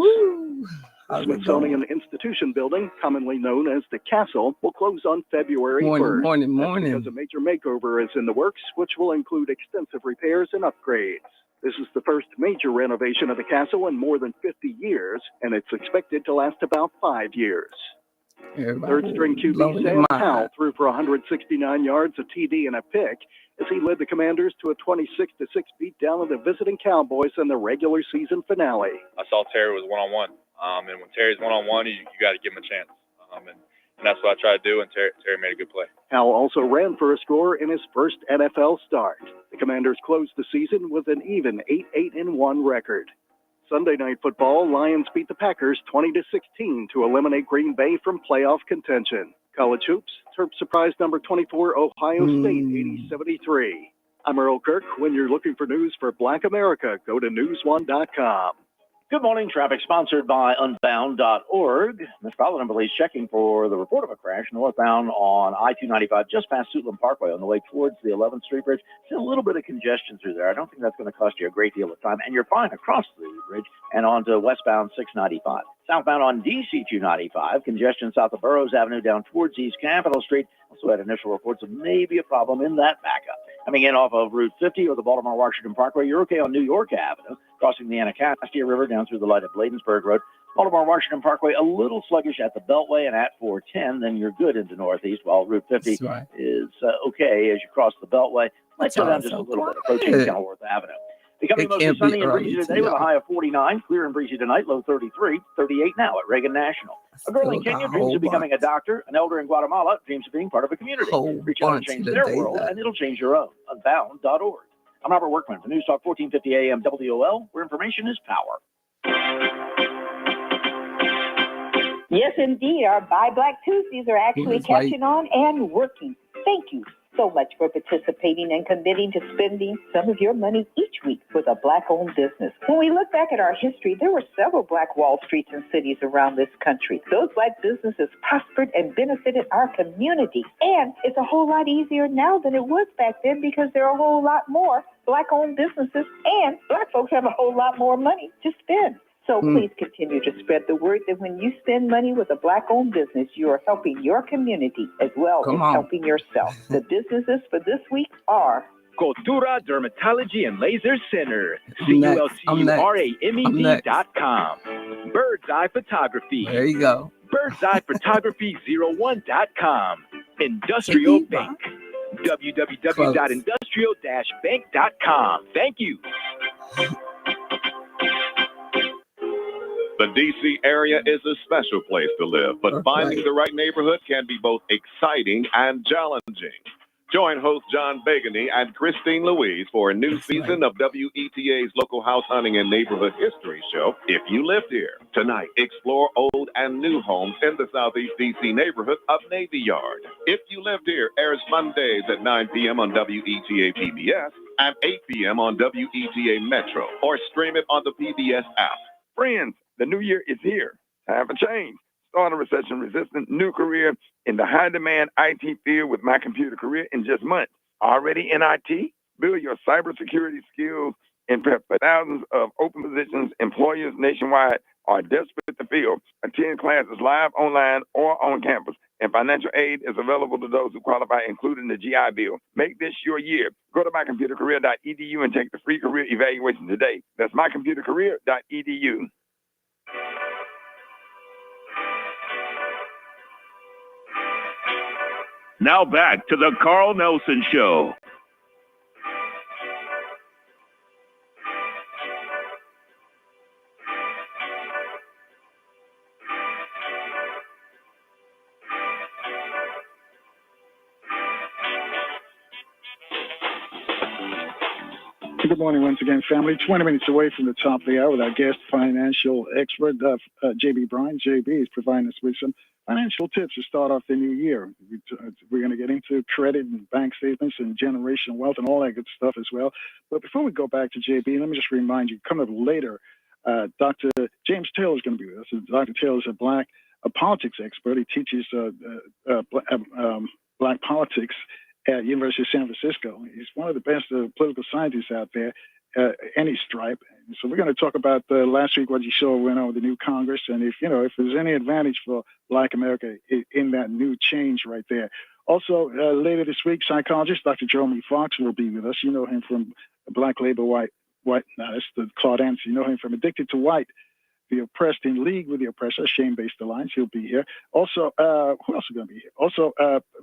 The Smithsonian Institution building, commonly known as the Castle, will close on February 1st. Morning. That's because a major makeover is in the works, which will include extensive repairs and upgrades. This is the first major renovation of the castle in more than 50 years, and it's expected to last about 5 years. Third-string QB Sam Howell threw for 169 yards, a TD, and a pick as he led the Commanders to a 26-6 beatdown of the visiting Cowboys in the regular season finale. I saw Terry was one-on-one, and when Terry's one-on-one, you got to give him a chance, and that's what I tried to do, and Terry made a good play. Howell also ran for a score in his first NFL start. The Commanders closed the season with an even 8-8-1 record. Sunday Night Football, Lions beat the Packers 20-16 to eliminate Green Bay from playoff contention. College hoops, Terps surprised number 24 Ohio State 80-73. I'm Earl Kirk. When you're looking for news for Black America, go to newsone.com. Good morning. Traffic sponsored by Unbound.org. Ms. Paladin believes checking for the report of a crash northbound on I-295 just past Suitland Parkway on the way towards the 11th Street Bridge. See a little bit of congestion through there. I don't think that's going to cost you a great deal of time. And you're fine across the bridge and onto westbound 695. Southbound on DC 295, congestion south of Burroughs Avenue down towards East Capitol Street. Also had initial reports of maybe a problem in that backup. Coming in off of Route 50 or the Baltimore-Washington Parkway, you're okay on New York Avenue, crossing the Anacostia River down through the light of Bladensburg Road. Baltimore-Washington Parkway, a little sluggish at the Beltway and at 410, then you're good into Northeast, while Route 50 is okay as you cross the Beltway. Might slow down just a little bit, approaching Kenilworth Avenue. Becoming mostly sunny and breezy today with a high of 49, clear and breezy tonight, low 33, 38 now at Reagan National. A girl in Kenya dreams of becoming a doctor. An elder in Guatemala dreams of being part of a community. Reach out and change their world, and it'll change your own. Unbound.org. I'm Robert Workman for News Talk 1450 AM WOL, where information is power. Yes, indeed. Our Buy Black Tuesdays are actually catching on and working. Thank you so much for participating and committing to spending some of your money each week with a Black-owned business. When we look back at our history, there were several Black Wall Streets in cities around this country. Those Black businesses prospered and benefited our community. And it's a whole lot easier now than it was back then because there are a whole lot more Black-owned businesses and Black folks have a whole lot more money to spend. So please continue to spread the word that when you spend money with a Black-owned business, you are helping your community as well as helping yourself. The businesses for this week are Cultura Dermatology and Laser Center, CULTURAMED.com. Bird's Eye Photography. There you go. Bird's Eye Photography01.com. Industrial Bank. www.industrial-bank.com. Thank you. The D.C. area is a special place to live, but finding the right neighborhood can be both exciting and challenging. Join host John Begany and Christine Louise for a new season of WETA's local house hunting and neighborhood history show, If You Lived Here. Tonight, explore old and new homes in the Southeast D.C. neighborhood of Navy Yard. If You Lived Here airs Mondays at 9 p.m. on WETA PBS and 8 p.m. on WETA Metro, or stream it on the PBS app. Friends, the new year is here. Time for change. Start a recession-resistant new career in the high-demand IT field with My Computer Career in just months. Already in IT? Build your cybersecurity skills and prep for thousands of open positions employers nationwide are desperate to fill. Attend classes live, online, or on campus. And financial aid is available to those who qualify, including the GI Bill. Make this your year. Go to mycomputercareer.edu and take the free career evaluation today. That's mycomputercareer.edu. Now back to the Carl Nelson Show. good morning once again, family. 20 minutes away from the top of the hour with our guest financial expert, JB Bryan. JB is providing us with some financial tips to start off the new year. We're going to get into credit and bank statements and generational wealth and all that good stuff as well. But before we go back to JB, let me just remind you, coming up later, Dr. James Taylor is going to be with us. Dr. Taylor is a politics expert. He teaches black politics at University of San Francisco. He's one of the best political scientists out there, any stripe. So we're going to talk about last week what you saw went on with the new Congress, and if there's any advantage for Black America in that new change right there. Also, later this week, psychologist Dr. Jeremy Fox will be with us. You know him from Black Labor White. No, that's the Claude Anderson. You know him from Addicted to White, The Oppressed in League with the Oppressor, Shame-Based Alliance. He'll be here. Also, who else is going to be here? Also,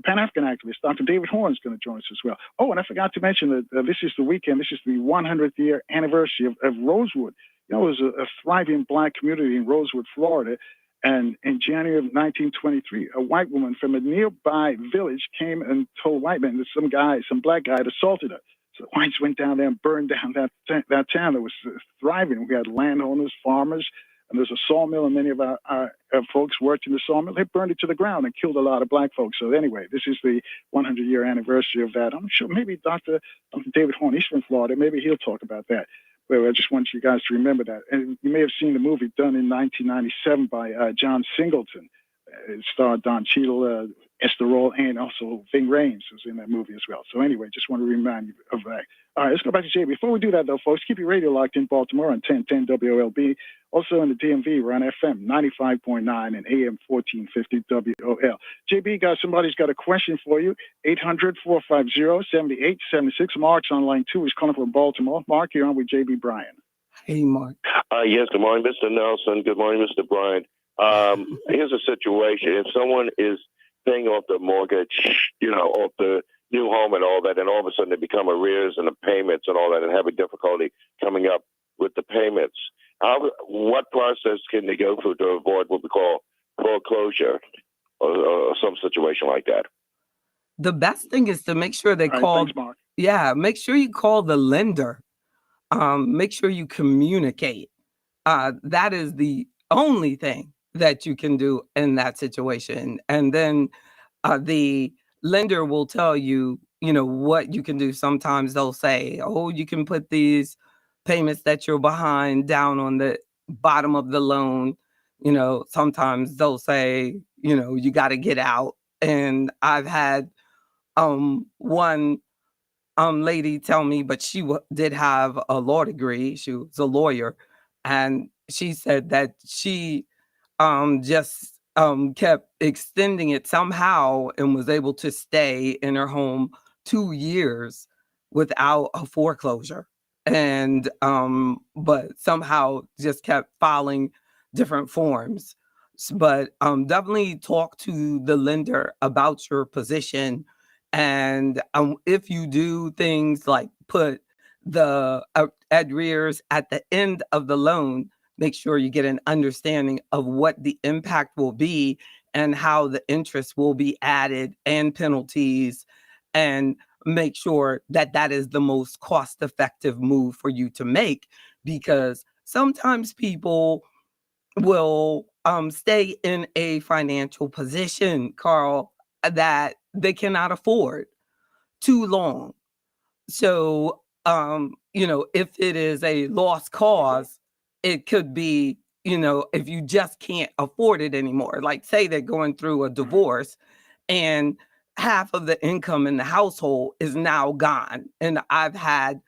Pan-African activist Dr. David Horn is going to join us as well. Oh, and I forgot to mention that this is the weekend. This is the 100th year anniversary of Rosewood. You know, it was a thriving black community in Rosewood, Florida. And in January of 1923, a white woman from a nearby village came and told white men that some black guy had assaulted her. So the whites went down there and burned down that town that was thriving. We had landowners, farmers, and there's a sawmill, and many of our folks worked in the sawmill. They burned it to the ground and killed a lot of black folks. So anyway, this is the 100-year anniversary of that. I'm sure maybe Dr. David Horn, he's from Florida, maybe he'll talk about that. But I just want you guys to remember that. And you may have seen the movie done in 1997 by John Singleton. It starred Don Cheadle, Esther Roll, and also Ving Rhames was in that movie as well. So anyway, just want to remind you of that. All right, let's go back to Jay. Before we do that, though, folks, keep your radio locked in Baltimore on 1010 WOLB. Also in the DMV, we're on FM 95.9 and AM 1450 WOL. JB, somebody's got a question for you. 800-450-7876. Mark's on line 2. He's calling from Baltimore. Mark, you're on with JB Bryan. Hey, Mark. Yes, good morning, Mr. Nelson. Good morning, Mr. Bryan. Here's a situation. If someone is paying off the mortgage, off the new home and all that, and all of a sudden they become arrears and the payments and all that and having difficulty coming up with the payments, what process can they go through to avoid what we call foreclosure or some situation like that? The best thing is to make sure they call. Thanks, Mark. Yeah, make sure you call the lender. Make sure you communicate. That is the only thing that you can do in that situation. And then the lender will tell you, what you can do. Sometimes they'll say, oh, you can put these payments that you're behind down on the bottom of the loan. Sometimes they'll say, you got to get out. And I've had one lady tell me, but she did have a law degree. She was a lawyer. And she said that she just kept extending it somehow and was able to stay in her home 2 years without a foreclosure. And but somehow just kept filing different forms. But definitely talk to the lender about your position. And if you do things like put the arrears at the end of the loan, make sure you get an understanding of what the impact will be and how the interest will be added and penalties, and make sure that that is the most cost-effective move for you to make, because sometimes people will stay in a financial position, Carl, that they cannot afford too long. So, if it is a lost cause, it could be, if you just can't afford it anymore. Like, say they're going through a divorce and half of the income in the household is now gone. And I've had,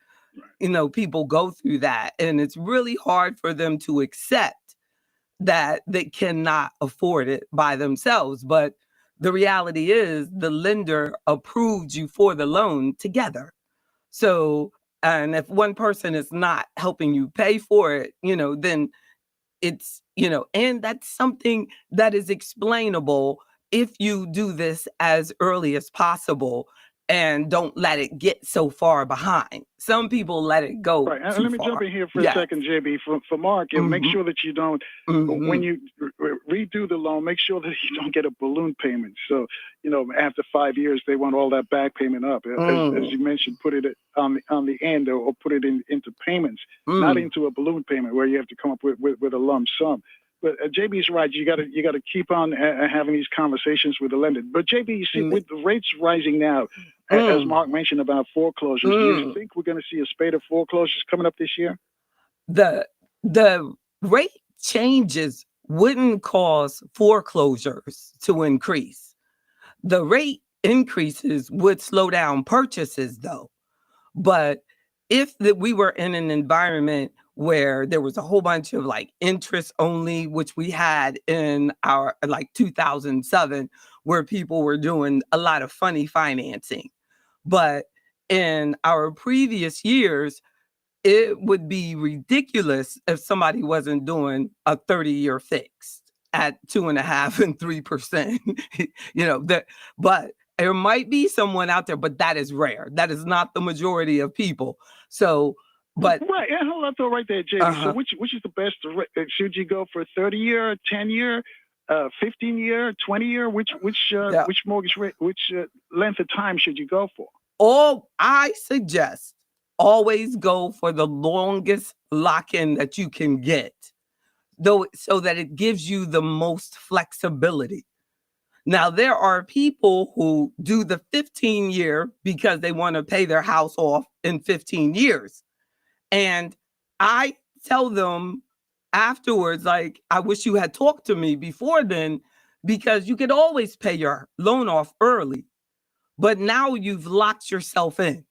people go through that, and it's really hard for them to accept that they cannot afford it by themselves. But the reality is the lender approved you for the loan together. So, and if one person is not helping you pay for it, then it's, and that's something that is explainable if you do this as early as possible and don't let it get so far behind. Some people let it go. Right. And too let me far. jump in here for Yeah. a second, JB. For Mark, and make sure that you don't, when you redo the loan, make sure that you don't get a balloon payment. So, after 5 years, they want all that back payment up. As you mentioned, put it on the end or put it into payments, not into a balloon payment where you have to come up with a lump sum. But JB's right. You got to keep on having these conversations with the lender. But JB, you see, with the rates rising now, as Mark mentioned about foreclosures, do you think we're going to see a spate of foreclosures coming up this year? The rate changes wouldn't cause foreclosures to increase. The rate increases would slow down purchases, though. But if we were in an environment where there was a whole bunch of like interest only, which we had in our like 2007, where people were doing a lot of funny financing. But in our previous years, it would be ridiculous if somebody wasn't doing a 30-year fixed at 2.5% and 3%. But there might be someone out there, but that is rare. That is not the majority of people. So, but right, and hold on, right there, JB. So, which is the best? Should you go for 30-year, 10-year, 15-year, 20-year? Which mortgage rate? Which length of time should you go for? I suggest always go for the longest lock-in that you can get, though, so that it gives you the most flexibility. Now, there are people who do the 15-year because they want to pay their house off in 15 years. And I tell them afterwards, like, I wish you had talked to me before then, because you could always pay your loan off early. But now you've locked yourself in.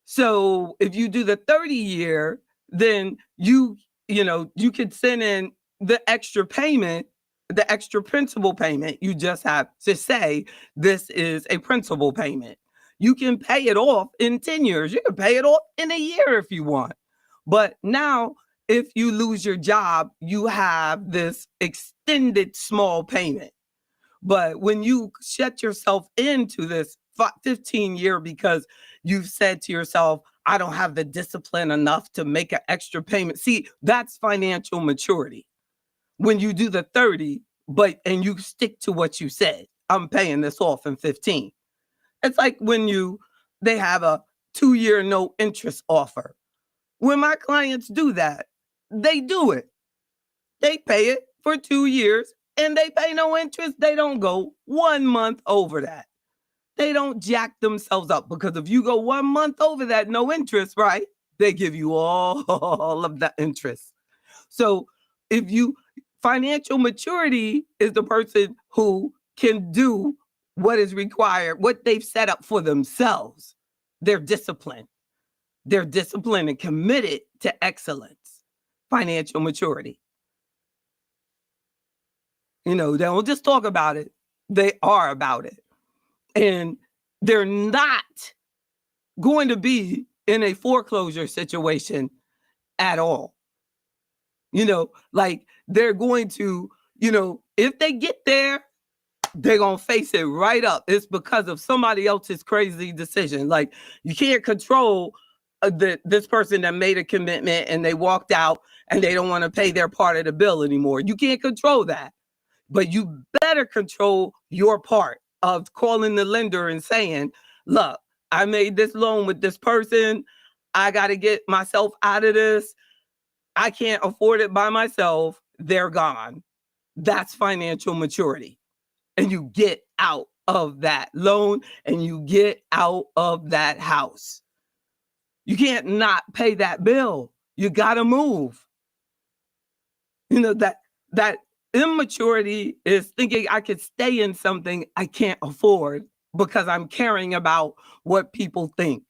So if you do the 30-year, then you could send in the extra payment, the extra principal payment. You just have to say, this is a principal payment. You can pay it off in 10 years. You can pay it off in a year if you want. But now, if you lose your job, you have this extended small payment. But when you shut yourself into this 15-year because you've said to yourself, I don't have the discipline enough to make an extra payment. See, that's financial maturity. When you do the 30, and you stick to what you said, I'm paying this off in 15. It's like when they have a 2-year no interest offer. When my clients do that, they do it. They pay it for 2 years and they pay no interest. They don't go 1 month over that. They don't jack themselves up, because if you go 1 month over that, no interest, right? They give you all of that interest. So financial maturity is the person who can do what is required, what they've set up for themselves. They're disciplined. They're disciplined and committed to excellence. Financial maturity. They don't just talk about it. They are about it. And they're not going to be in a foreclosure situation at all. Like they're going to, if they get there, they're going to face it right up. It's because of somebody else's crazy decision. Like, you can't control this person that made a commitment and they walked out and they don't want to pay their part of the bill anymore. You can't control that. But you better control your part of calling the lender and saying, look, I made this loan with this person. I got to get myself out of this. I can't afford it by myself. They're gone. That's financial maturity. And you get out of that loan and you get out of that house. You can't not pay that bill. You got to move. That immaturity is thinking I could stay in something I can't afford because I'm caring about what people think.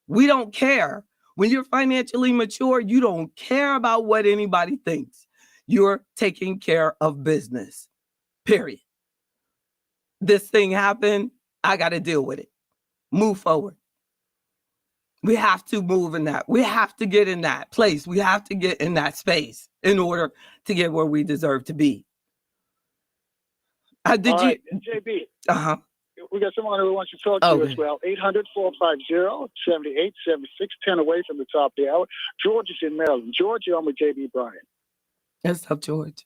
We don't care. When you're financially mature, you don't care about what anybody thinks. You're taking care of business, period. This thing happened, I got to deal with it. Move forward. We have to move in that. We have to get in that place. We have to get in that space in order to get where we deserve to be. JB. we got someone who wants to talk to you as well. 800-450-7876, 10 away from the top of the hour. George is in Maryland. George, you're on with J.B. Bryant. What's up, George?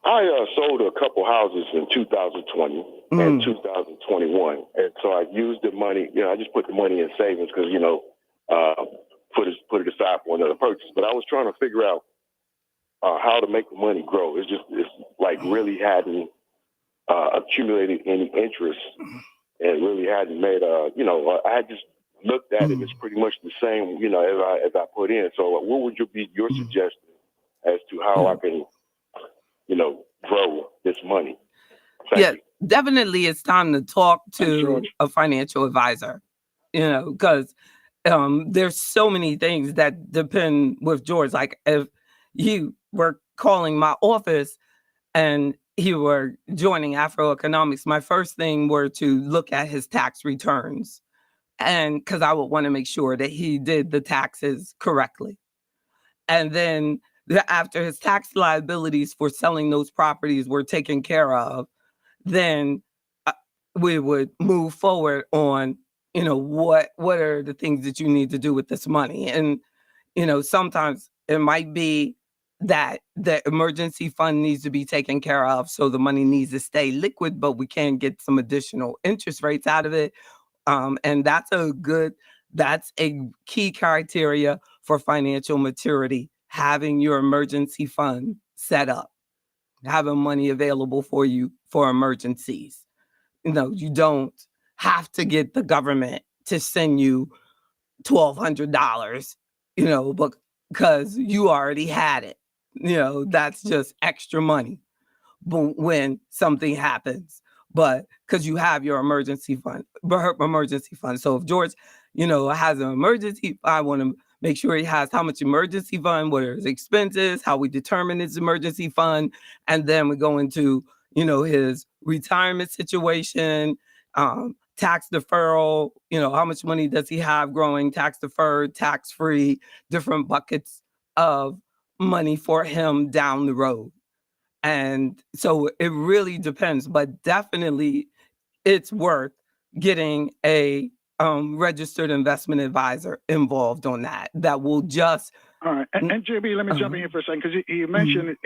I sold a couple houses in 2020 and 2021, and so I used the money. I just put the money in savings because put it aside for another purchase. But I was trying to figure out how to make the money grow. It's like really hadn't accumulated any interest, and really hadn't made I had just looked at it. It's pretty much the same, as I put in. So what would be your suggestion as to how I can grow this money? Thank you. Definitely it's time to talk to a financial advisor, because there's so many things that depend with George. Like if you were calling my office and you were joining Afroeconomics, my first thing were to look at his tax returns, and because I would want to make sure that he did the taxes correctly. And then after his tax liabilities for selling those properties were taken care of, then we would move forward on, what are the things that you need to do with this money. And, sometimes it might be that the emergency fund needs to be taken care of. So the money needs to stay liquid, but we can get some additional interest rates out of it. And that's a key criteria for financial maturity, having your emergency fund set up, having money available for you for emergencies. You don't have to get the government to send you $1,200, because you already had it. That's just extra money when something happens, but because you have your emergency fund. So if George, has an emergency, I want to make sure he has how much emergency fund, what are his expenses, how we determine his emergency fund. And then we go into, his retirement situation, tax deferral, how much money does he have growing, tax deferred, tax free, different buckets of money for him down the road. And so it really depends, but definitely it's worth getting a registered investment advisor involved on that will just. All right. And JB, let me jump in here for a second, because you mentioned,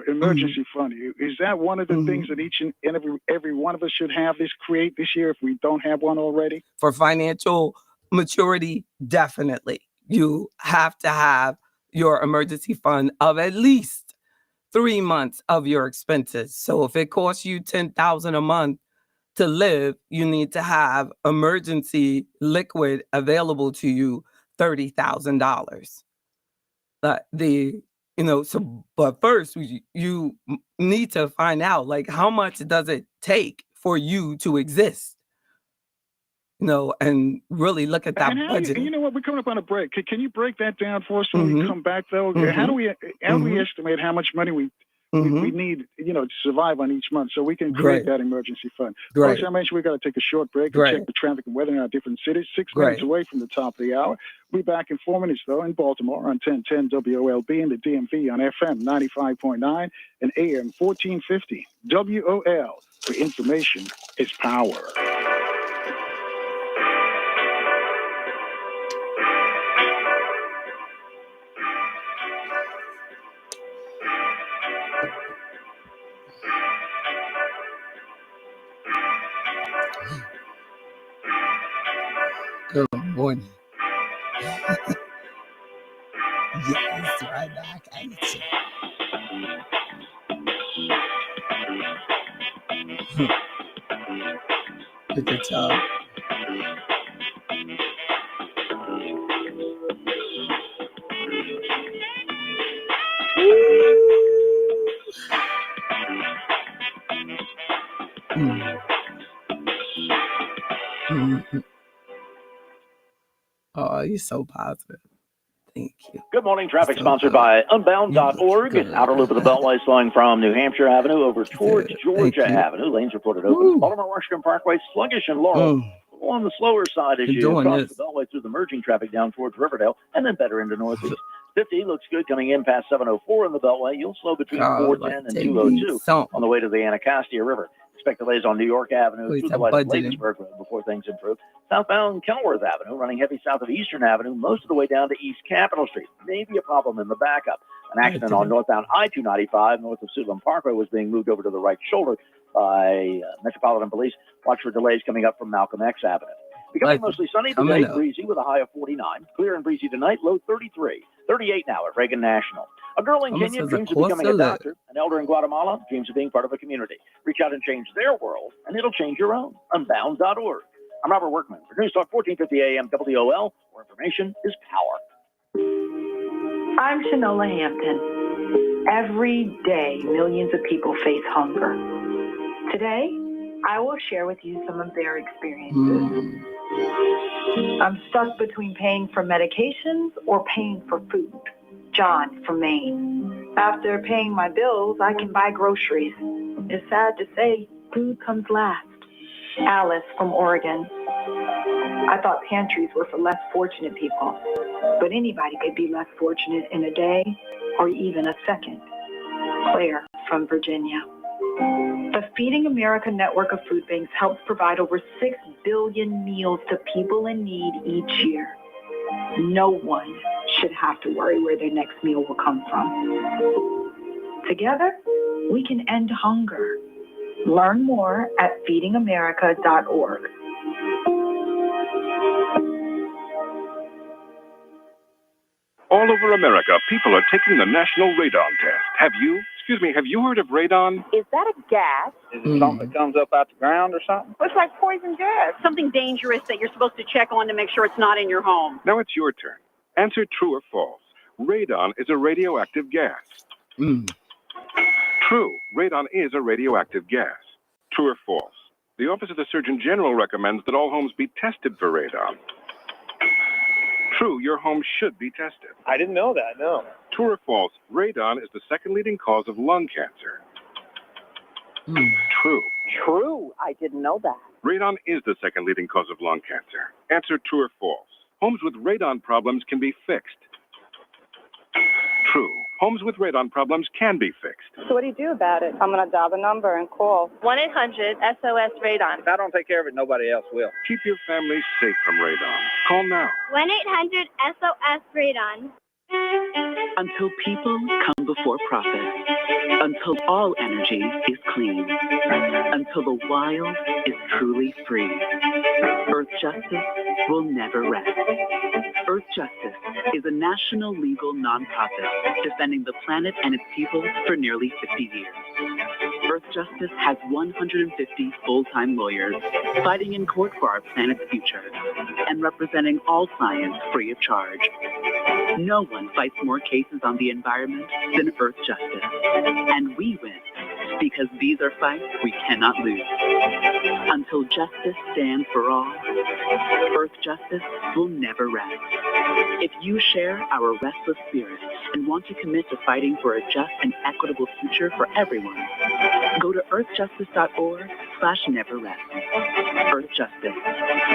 emergency fund. Is that one of the things that each and every one of us should create this year if we don't have one already? For financial maturity, definitely. You have to have your emergency fund of at least 3 months of your expenses. So if it costs you $10,000 a month to live, you need to have emergency liquid available to you, $30,000. But but first you need to find out, like, how much does it take for you to exist? And really look at that budget. You know what? We're coming up on a break. Can you break that down for us when we come back, though? How do we estimate how much money we need, to survive on each month, so we can create that emergency fund? Folks, I mentioned we got to take a short break and check the traffic and weather in our different cities. 6 minutes away from the top of the hour. We'll be back in 4 minutes, though, in Baltimore on 1010 WOLB and the DMV on FM 95.9 and AM 1450. WOL, where information is power. Good morning. Yes, right back at you. Look at y'all. Oh, you're so positive. Thank you. Good morning. Traffic sponsored by Unbound.org. Outer loop of the Beltway flowing from New Hampshire Avenue over towards Georgia Avenue. Lanes reported open. Baltimore Washington Parkway sluggish and Laurel. On the slower side as you cross the Beltway through the merging traffic down towards Riverdale and then better into Northeast. 50 looks good coming in past 704 in the Beltway. You'll slow between Oh, 410 and take 202 me some. on the way to the Anacostia River. Expect delays on New York Avenue Please through the have West budgeting. Bladensburg Road before things improve. Southbound Kenilworth Avenue running heavy south of Eastern Avenue most of the way down to East Capitol Street. Maybe a problem in the backup. An accident on northbound I-295 north of Suitland Parkway was being moved over to the right shoulder by Metropolitan Police. Watch for delays coming up from Malcolm X Avenue. Becoming mostly sunny coming today, up. breezy with a high of 49. Clear and breezy tonight, low 33. 38 now at Reagan National. A girl in Almost Kenya has a dreams of becoming a closer look. doctor. An elder in Guatemala dreams of being part of a community. Reach out and change their world, and it'll change your own. Unbound.org. I'm Robert Workman for News Talk 1450 AM WOL, where information is power. I'm Shanola Hampton. Every day, millions of people face hunger. Today, I will share with you some of their experiences. I'm stuck between paying for medications or paying for food. John from Maine. After paying my bills, I can buy groceries. It's sad to say, food comes last. Alice from Oregon. I thought pantries were for less fortunate people, but anybody could be less fortunate in a day or even a second. Claire from Virginia. The Feeding America network of food banks helps provide over 6 billion meals to people in need each year. No one should have to worry where their next meal will come from. Together, we can end hunger. Learn more at feedingamerica.org. All over America, people are taking the National Radon Test. Have you heard of radon? Is that a gas? Is it something that comes up out the ground or something? Looks like poison gas. Something dangerous that you're supposed to check on to make sure it's not in your home. Now it's your turn. Answer true or false. Radon is a radioactive gas. True, radon is a radioactive gas. True or false? The Office of the Surgeon General recommends that all homes be tested for radon. True, your home should be tested. I didn't know that, no. True or false? Radon is the second leading cause of lung cancer. True. True. I didn't know that. Radon is the second leading cause of lung cancer. Answer true or false. Homes with radon problems can be fixed. True. Homes with radon problems can be fixed. So what do you do about it? I'm going to dial the number and call 1-800-SOS-RADON. If I don't take care of it, nobody else will. Keep your family safe from radon. Call now. 1-800-SOS-RADON. Until people come before profit. Until all energy is clean. Until the wild is truly free. Earth Justice will never rest. Earth Justice is a national legal nonprofit defending the planet and its people for nearly 50 years. Earth Justice has 150 full-time lawyers fighting in court for our planet's future and representing all clients free of charge. No one fights more cases on the environment than Earth Justice. And we win because these are fights we cannot lose. Until justice stands for all, Earth Justice will never rest. If you share our restless spirit and want to commit to fighting for a just and equitable future for everyone, go to earthjustice.org/neverrest. Earth Justice,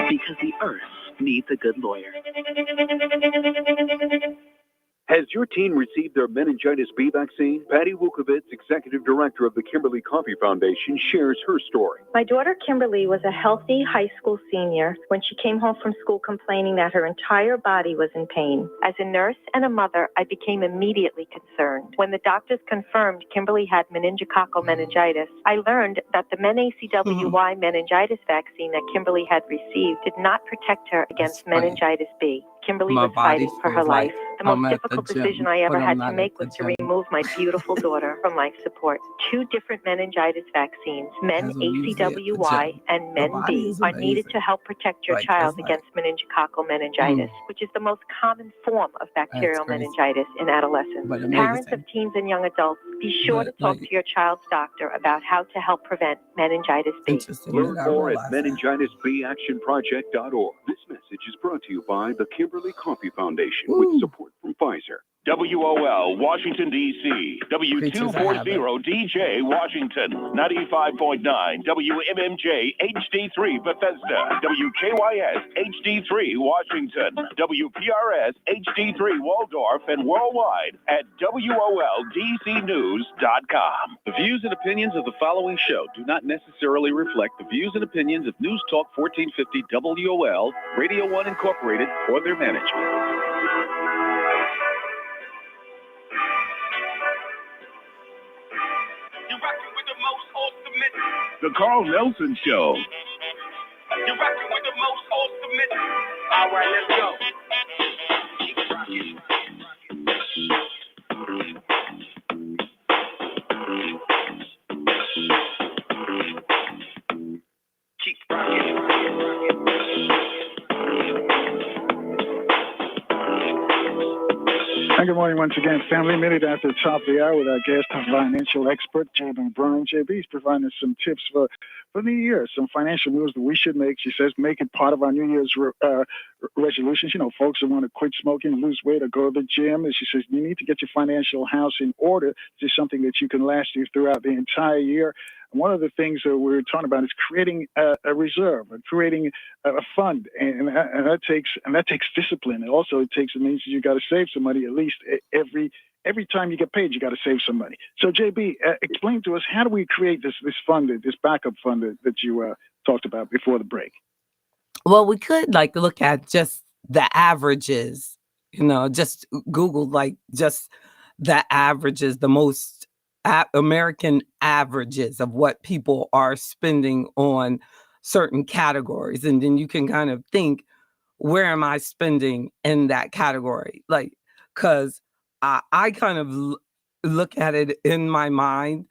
because the earth needs a good lawyer. Has your teen received their meningitis B vaccine? Patty Wukovitz, Executive Director of the Kimberly Coffee Foundation, shares her story. My daughter Kimberly was a healthy high school senior when she came home from school complaining that her entire body was in pain. As a nurse and a mother, I became immediately concerned. When the doctors confirmed Kimberly had meningococcal meningitis, I learned that the MenACWY meningitis vaccine that Kimberly had received did not protect her against meningitis B. Kimberly was fighting for her life. The most difficult decision I ever had to make was to remove my beautiful daughter from life support. 2 different meningitis vaccines, MenACWY and MenB, are needed to help protect your child against meningococcal meningitis, which is the most common form of bacterial meningitis in adolescents. Parents of teens and young adults, be sure to talk to your child's doctor about how to help prevent meningitis B. Learn more at meningitisbactionproject.org. This message is brought to you by the Kimberly Coffee Foundation with support from Pfizer. WOL, Washington, D.C. W240DJ, Washington. 95.9 WMMJ, HD3, Bethesda. WKYS, HD3, Washington. WPRS, HD3, Waldorf, and worldwide at WOLDCnews.com. The views and opinions of the following show do not necessarily reflect the views and opinions of News Talk 1450 WOL, Radio 1 Incorporated, or their management. The Carl Nelson Show. You're rocking with the most ultimate. All right, let's go. Keep rocking. Keep rocking. And good morning once again, family. Minute after the top of the hour with our guest, our financial expert, JB Bryan. JB is providing us some tips for the new year, some financial moves that we should make. She says make it part of our New Year's resolutions. You know, folks who want to quit smoking, lose weight, or go to the gym. And she says you need to get your financial house in order. This is something that you can last you throughout the entire year. And one of the things that we're talking about is creating a reserve, creating a fund, and that takes discipline. And also it means you got to save some money at least every time you get paid. You got to save some money. So JB, explain to us, how do we create this fund, this backup fund that you talked about before the break? Well, we could look at just the averages, just Google just the averages, the most American averages of what people are spending on certain categories. And then you can kind of think, where am I spending in that category? Because I kind of look at it in my mind.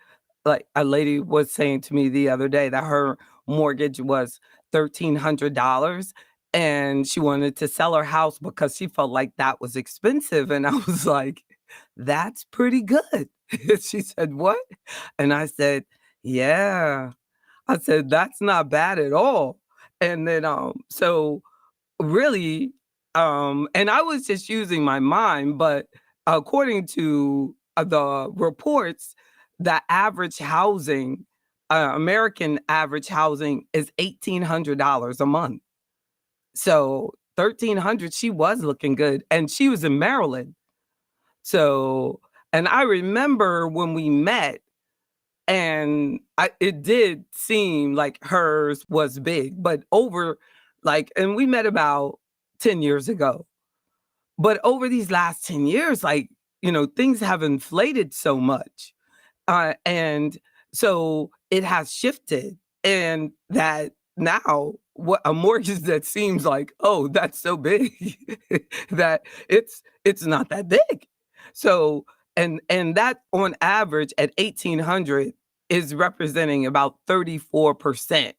Like a lady was saying to me the other day that her mortgage was $1,300 and she wanted to sell her house because she felt like that was expensive. And I was like, that's pretty good. She said, what? And I said, yeah. I said, that's not bad at all. And then, so really, and I was just using my mind, but according to the reports, the average housing, American average housing is $1,800 a month. So $1,300, she was looking good. And she was in Maryland. So, and I remember when we met, and it did seem like hers was big, but and we met about 10 years ago. But over these last 10 years, things have inflated so much. And so it has shifted. And that now, what a mortgage that seems like, oh, that's so big, that it's not that big. So, and that on average at 1,800 is representing about 34%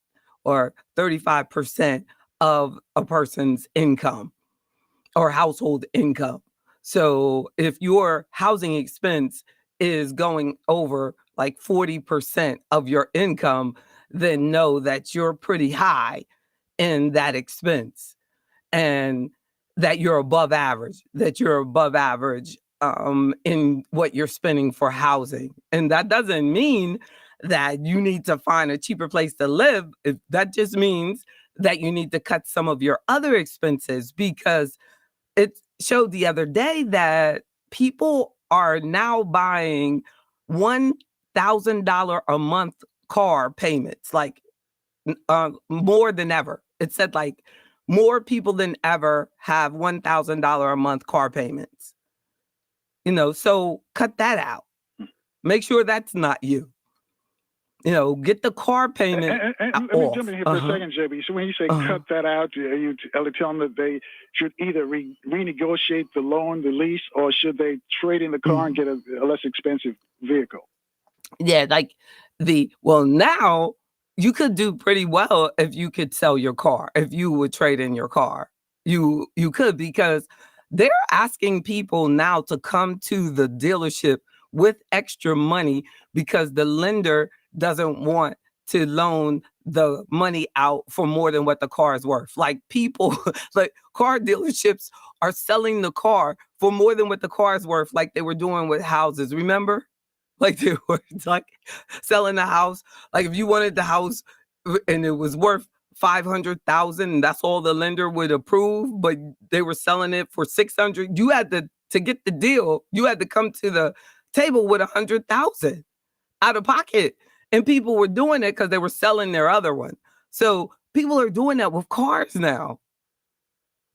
or 35% of a person's income or household income. So if your housing expense is going over 40% of your income, then know that you're pretty high in that expense and that you're above average, in what you're spending for housing. And that doesn't mean that you need to find a cheaper place to live. That just means that you need to cut some of your other expenses, because it showed the other day that people are now buying $1,000 a month car payments, more than ever. It said more people than ever have $1,000 a month car payments. So cut that out. Make sure that's not you. Get the car payment and let me jump in here for a second, JB. So when you say cut that out, are you telling them that they should either renegotiate the loan, the lease, or should they trade in the car and get a less expensive vehicle? Yeah, now you could do pretty well if you could sell your car, if you would trade in your car. You could, because they're asking people now to come to the dealership with extra money because the lender doesn't want to loan the money out for more than what the car is worth. Like people, like car dealerships are selling the car for more than what the car is worth, like they were doing with houses. Remember? Like they were like selling the house. Like if you wanted the house and it was worth 500,000, and that's all the lender would approve, but they were selling it for 600. You had to get the deal. You had to come to the table with 100,000 out of pocket, and people were doing it because they were selling their other one. So people are doing that with cars now.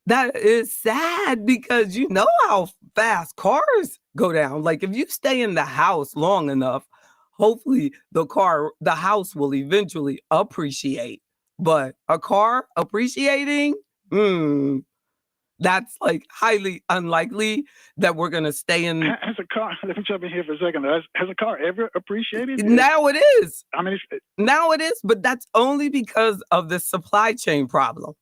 That is sad because you know how fast cars go down. Like if you stay in the house long enough, hopefully the house will eventually appreciate. But a car appreciating, that's like highly unlikely that we're going to stay in. Has a car, let me jump in here for a second. Has a car ever appreciated? Now it is. I mean, now it is, but that's only because of the supply chain problem.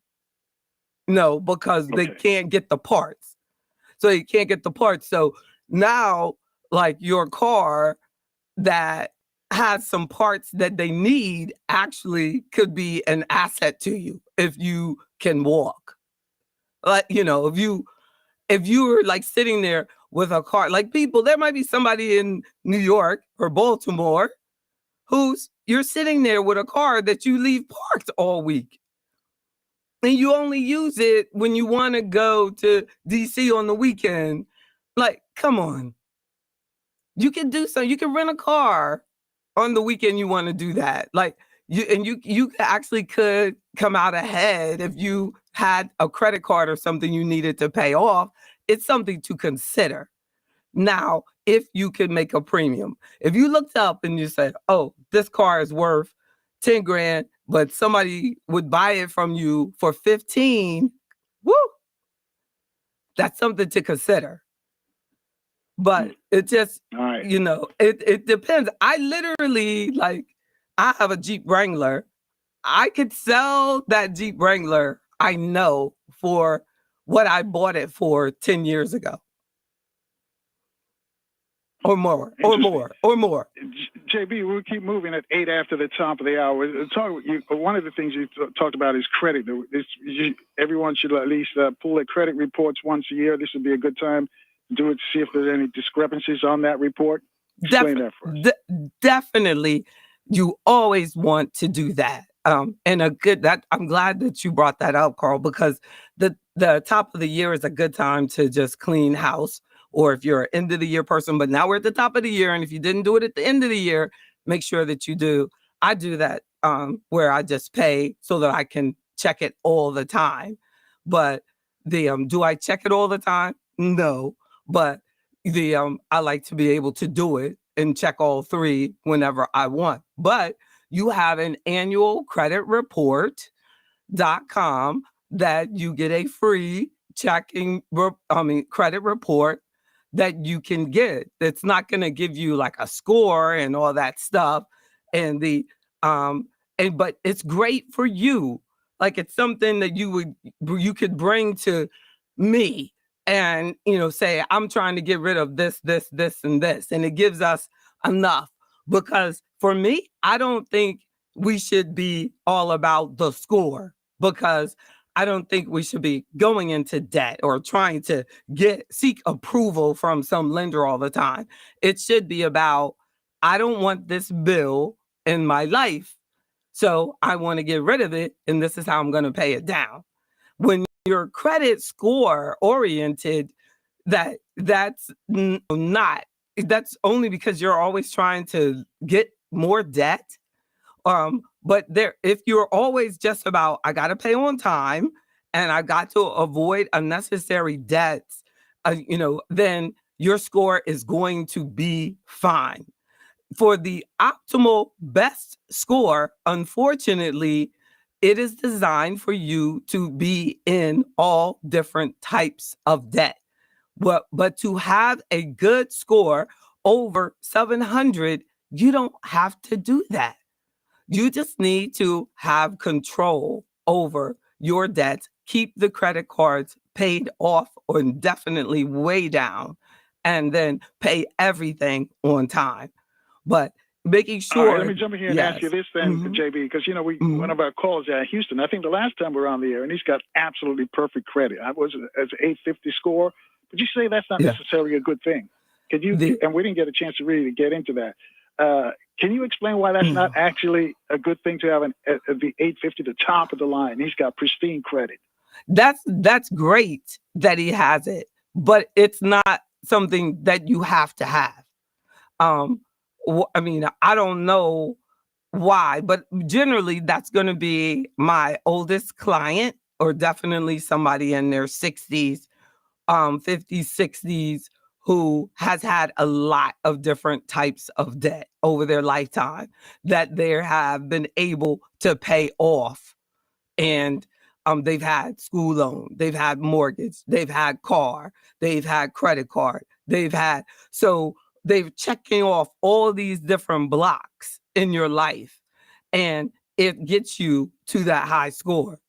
No, because they can't get the parts. So you can't get the parts. So now, like your car that has some parts that they need actually could be an asset to you if you can walk. Like, you know, if you were like sitting there with a car, like people, there might be somebody in New York or Baltimore you're sitting there with a car that you leave parked all week. And you only use it when you want to go to DC on the weekend. Like, come on. You can do something. You can rent a car on the weekend you want to do that. Like, you actually could come out ahead if you had a credit card or something you needed to pay off. It's something to consider. Now, if you could make a premium, if you looked up and you said, oh, this car is worth 10 grand, but somebody would buy it from you for 15, woo, that's something to consider. But it just, you know, it depends. I literally, like, I have a Jeep Wrangler. I could sell that Jeep Wrangler, I know, for what I bought it for 10 years ago. Or more. JB, we'll keep moving at 8 after the top of the hour. One of the things you talked about is credit. Everyone should at least pull their credit reports once a year. This would be a good time to do it to see if there's any discrepancies on that report. Explain that for us. Definitely, you always want to do that. And I'm glad that you brought that up, Carl, because the top of the year is a good time to just clean house. Or if you're an end of the year person, but now we're at the top of the year. And if you didn't do it at the end of the year, make sure that you do. I do that where I just pay so that I can check it all the time. But do I check it all the time? No. But I like to be able to do it and check all three whenever I want. But you have an annual credit report.com that you get a free credit report that you can get. That's not going to give you like a score and all that stuff. And but it's great for you. Like it's something that you could bring to me and, you know, say, I'm trying to get rid of this, and this. And it gives us enough, because for me, I don't think we should be all about the score, because I don't think we should be going into debt or trying to seek approval from some lender all the time. It should be about, I don't want this bill in my life, so I want to get rid of it, and this is how I'm going to pay it down. When you're credit score oriented, that's only because you're always trying to get more debt. But if you're always just about, I got to pay on time and I got to avoid unnecessary debts, then your score is going to be fine. For the optimal best score, unfortunately, it is designed for you to be in all different types of debt. But to have a good score over 700, you don't have to do that. You just need to have control over your debts, keep the credit cards paid off or definitely way down, and then pay everything on time. But making All right, sure. let me jump in here and ask you this then, Mhm. JB, because, Mhm. one of our callers at Houston, I think the last time we were on the air, and he's got absolutely perfect credit. I was as 850 score. But you say that's not Yeah. necessarily a good thing. Could you, The- and we didn't get a chance to really get into that. Can you explain why that's not actually a good thing to have the 850, the top of the line? He's got pristine credit. That's great that he has it, but it's not something that you have to have. I mean, I don't know why, but generally that's going to be my oldest client, or definitely somebody in their 60s, 50s, 60s, who has had a lot of different types of debt over their lifetime that they have been able to pay off. And they've had school loan, they've had mortgage, they've had car, they've had credit card, so they've checking off all these different blocks in your life, and it gets you to that high score.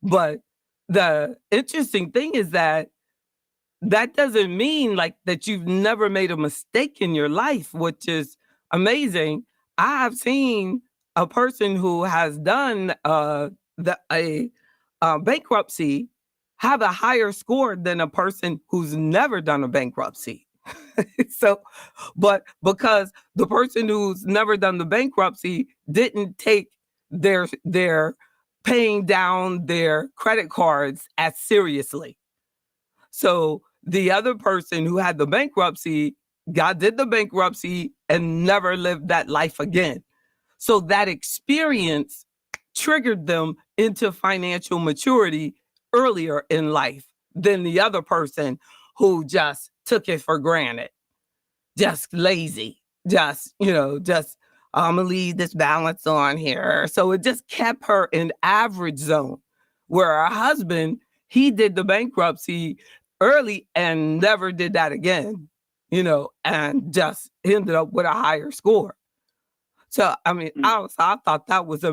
But the interesting thing is that doesn't mean like that you've never made a mistake in your life, which is amazing. I have seen a person who has done a bankruptcy have a higher score than a person who's never done a bankruptcy. So, but because the person who's never done the bankruptcy didn't take their paying down their credit cards as seriously. So the other person who had the bankruptcy did the bankruptcy and never lived that life again. So that experience triggered them into financial maturity earlier in life than the other person who just took it for granted, just lazy, just I'm gonna leave this balance on here. So it just kept her in average zone, where her husband, he did the bankruptcy early and never did that again, and just ended up with a higher score. So, I mean, I thought that was,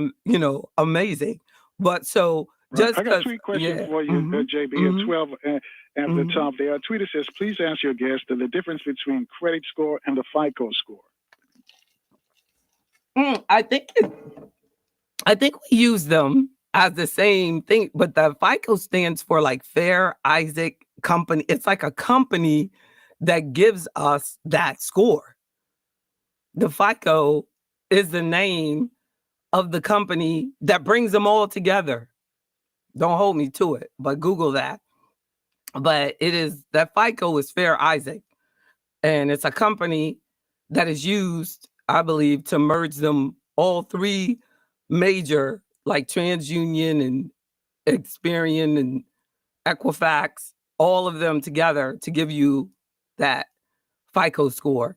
amazing. But so just I got a tweet question for you, JB, at 12 at the top there. A tweeter says, please ask your guest the difference between credit score and the FICO score. I think we use them as the same thing, but the FICO stands for like Fair Isaac Company. It's like a company that gives us that score. The FICO is the name of the company that brings them all together. Don't hold me to it, but Google that. But that FICO is Fair Isaac, and it's a company that is used, I believe, to merge them all three major, like TransUnion and Experian and Equifax, all of them together to give you that FICO score.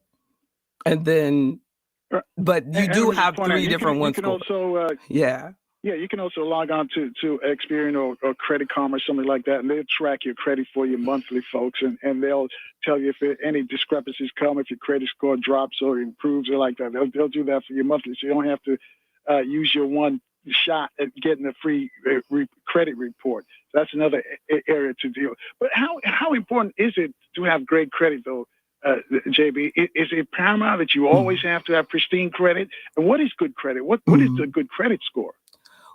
And then, but you do have three different ones. You can also, you can also log on to Experian or Credit Karma or something like that, and they'll track your credit for you monthly, folks, and they'll tell you if any discrepancies come, if your credit score drops or improves or like that. They'll do that for you monthly, so you don't have to use your one shot at getting a free credit report. That's another area to deal with. But how important is it to have great credit, though, JB? Is it paramount that you always have to have pristine credit? And what is good credit? What is a good credit score?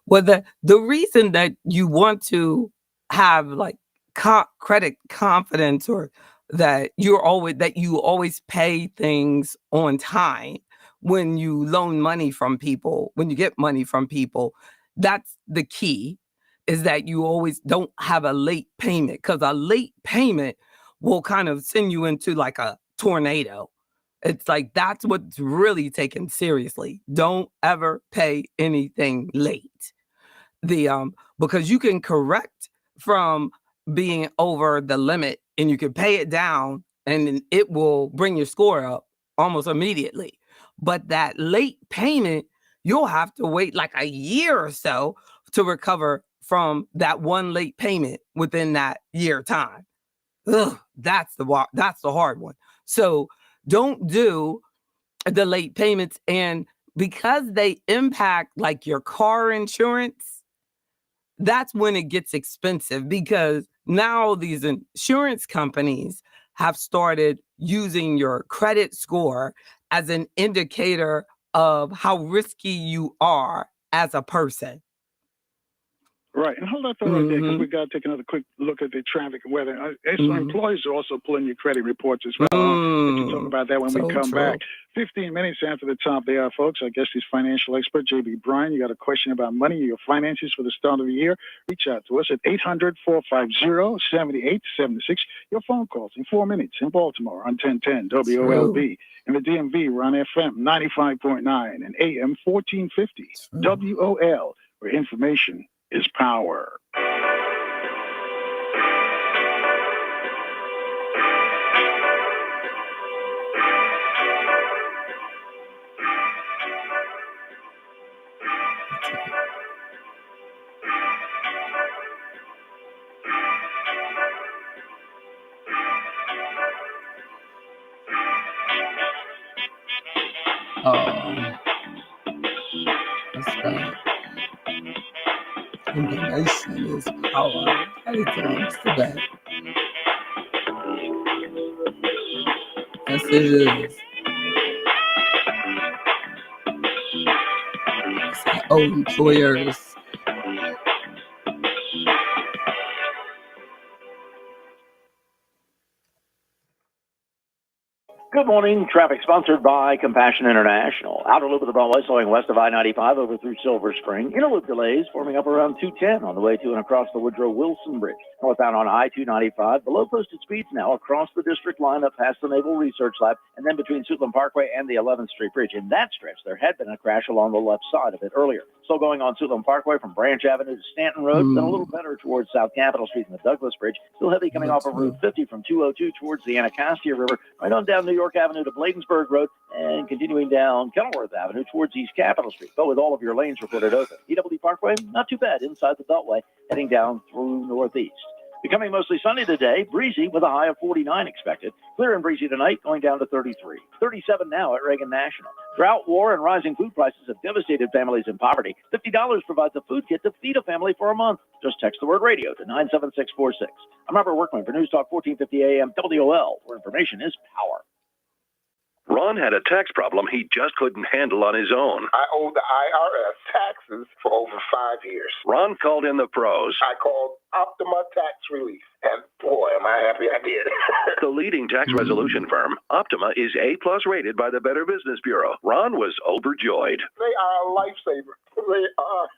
Well, the reason that you want to have like credit confidence, or that you always pay things on time when you loan money from people, when you get money from people, that's the key, is that you always don't have a late payment, because a late payment will kind of send you into like a tornado. It's like, that's what's really taken seriously. Don't ever pay anything late. Because you can correct from being over the limit, and you can pay it down, and it will bring your score up almost immediately. But that late payment, you'll have to wait like a year or so to recover from that one late payment within that year time. That's the hard one. So don't do the late payments. And because they impact like your car insurance, that's when it gets expensive, because now these insurance companies have started using your credit score as an indicator of how risky you are as a person. Right, and hold that thought right there, because we got to take another quick look at the traffic and weather. So employees are also pulling your credit reports as well. We can talk about that when we come back. 15 minutes after the top there, folks. Our guest is financial expert J.B. Bryan. You got a question about money or your finances for the start of the year? Reach out to us at 800-450-7876. Your phone calls in 4 minutes in Baltimore on 1010 WOLB. In the DMV, we're on FM 95.9 and AM 1450 WOL, where information is power. Information is power. Anything today. Yes, it is. Oh, employers. Good morning. Traffic sponsored by Compassion International. Outer loop of the Broadway slowing west of I-95 over through Silver Spring. Inner loop delays forming up around 210 on the way to and across the Woodrow Wilson Bridge. Northbound on I-295, below posted speeds now across the district line up past the Naval Research Lab and then between Suitland Parkway and the 11th Street Bridge. In that stretch, there had been a crash along the left side of it earlier. Still going on Suitland Parkway from Branch Avenue to Stanton Road, then a little better towards South Capitol Street and the Douglas Bridge. Still heavy coming off of Route 50 from 202 towards the Anacostia River, right on down New York Avenue to Bladensburg Road, and continuing down Kenilworth Avenue towards East Capitol Street, but with all of your lanes reported open. EWD Parkway, not too bad inside the Beltway, heading down through Northeast. Becoming mostly sunny today, breezy with a high of 49 expected. Clear and breezy tonight, going down to 33. 37 now at Reagan National. Drought, war, and rising food prices have devastated families in poverty. $50 provides a food kit to feed a family for a month. Just text the word radio to 97646. I'm Robert Workman for News Talk 1450 AM WOL, where information is power. Ron had a tax problem he just couldn't handle on his own. I owe the IRS taxes for over 5 years. Ron called in the pros. I called Optima Tax Relief, and boy, am I happy I did. The leading tax resolution firm, Optima, is A+ rated by the Better Business Bureau. Ron was overjoyed. They are a lifesaver. They are.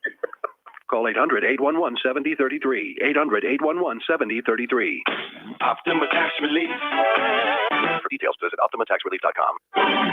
Call 800-811-7033. 800-811-7033. Optima Tax Relief. For details, visit OptimaTaxRelief.com.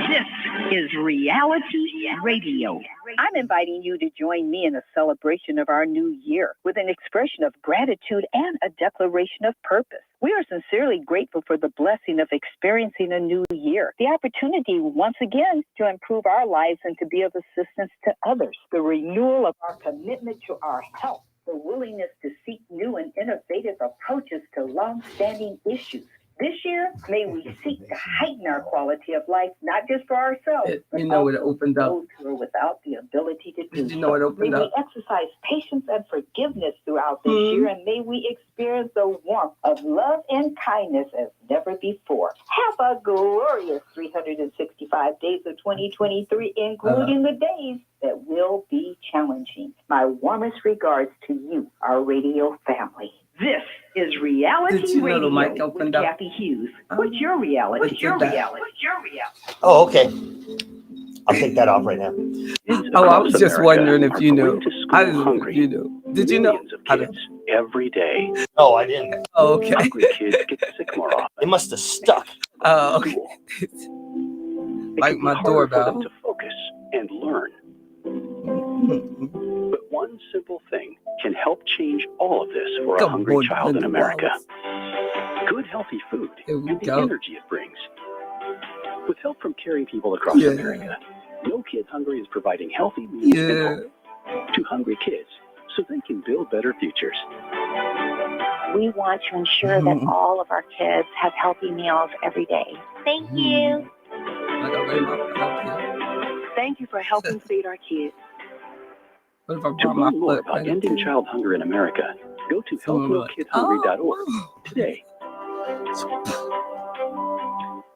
This is Reality Radio. I'm inviting you to join me in a celebration of our new year with an expression of gratitude and a declaration of purpose. We are sincerely grateful for the blessing of experiencing a new year, the opportunity once again to improve our lives and to be of assistance to others, the renewal of our commitment to our health, the willingness to seek new and innovative approaches to long-standing issues. This year, may we seek to heighten our quality of life, not just for ourselves, but it opened up. those who are without the ability to do Did you know it opened May up? we exercise patience and forgiveness throughout this year, and may we experience the warmth of love and kindness as never before. Have a glorious 365 days of 2023, including the days that will be challenging. My warmest regards to you, our radio family. This is Reality Did you know the mic Radio with opened up? Kathy Hughes. What's your reality? What's your reality? What's your reality? Oh, okay. I'll take that off right now. Oh, I was just wondering if you knew. I didn't know if you knew. Did you know? Every day. Oh, No, I didn't. Oh, okay. Hungry kids get sick more often. It must have stuck. Oh, okay. Like my doorbell. To focus and learn. But one simple thing can help change all of this for a hungry child in America. Good, healthy food and the energy it brings. With help from caring people across America, No Kids Hungry is providing healthy meals and hope to hungry kids so they can build better futures. We want to ensure that all of our kids have healthy meals every day. Thank you. Thank you for helping feed our kids. To learn more about ending child hunger in America, go to helplowkidshungry.org today.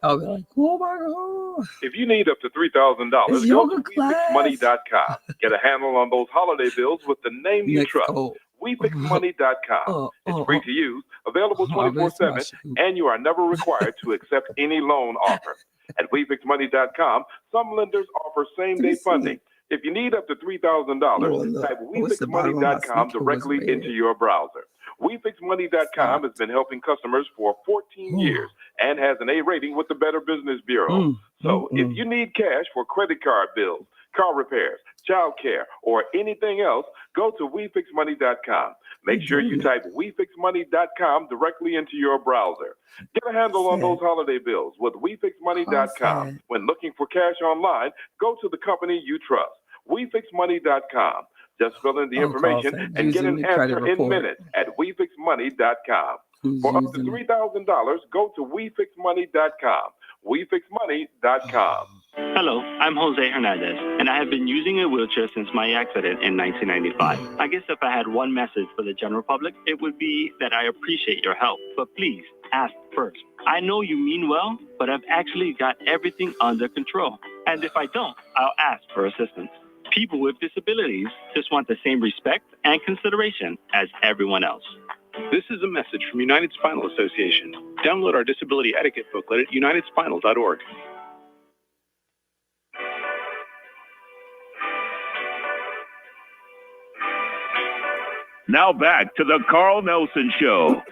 I'll be like, oh my God. If you need up to $3,000, go to WeFixMoney.com. Get a handle on those holiday bills with the name you trust. WeFixMoney.com. It's free to use, available 24/7, and you are never required to accept any loan offer. At WeFixMoney.com, some lenders offer same-day funding. If you need up to $3,000, type WeFixMoney.com directly into your browser. WeFixMoney.com has been helping customers for 14 years and has an A rating with the Better Business Bureau. So if you need cash for credit card bills, car repairs, child care, or anything else, go to WeFixMoney.com. Make sure you type WeFixMoney.com directly into your browser. Get a handle on those holiday bills with WeFixMoney.com. When looking for cash online, go to the company you trust. WeFixMoney.com. Just fill in the information and get an answer in minutes at WeFixMoney.com. For up to $3,000, go to WeFixMoney.com. WeFixMoney.com. Hello, I'm Jose Hernandez, and I have been using a wheelchair since my accident in 1995. I guess if I had one message for the general public, it would be that I appreciate your help, but please ask first. I know you mean well, but I've actually got everything under control. And if I don't, I'll ask for assistance. People with disabilities just want the same respect and consideration as everyone else. This is a message from United Spinal Association. Download our disability etiquette booklet at unitedspinal.org. Now back to the Carl Nelson Show.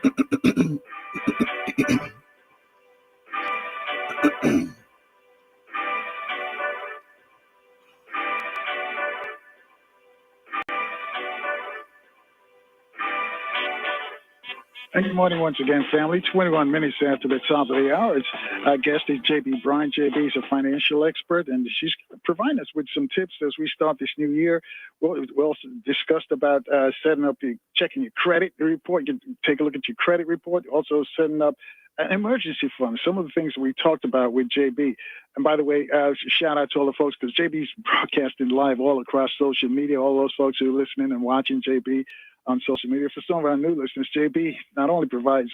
And good morning once again, family. 21 minutes after the top of the hour. Our guest is J.B. Bryant. J.B. is a financial expert, and she's providing us with some tips as we start this new year. We also discussed about setting up, checking your credit report. You can take a look at your credit report. Also setting up an emergency fund. Some of the things that we talked about with J.B. And by the way, shout out to all the folks, because J.B.'s broadcasting live all across social media. All those folks who are listening and watching J.B. on social media. For some of our new listeners, JB not only provides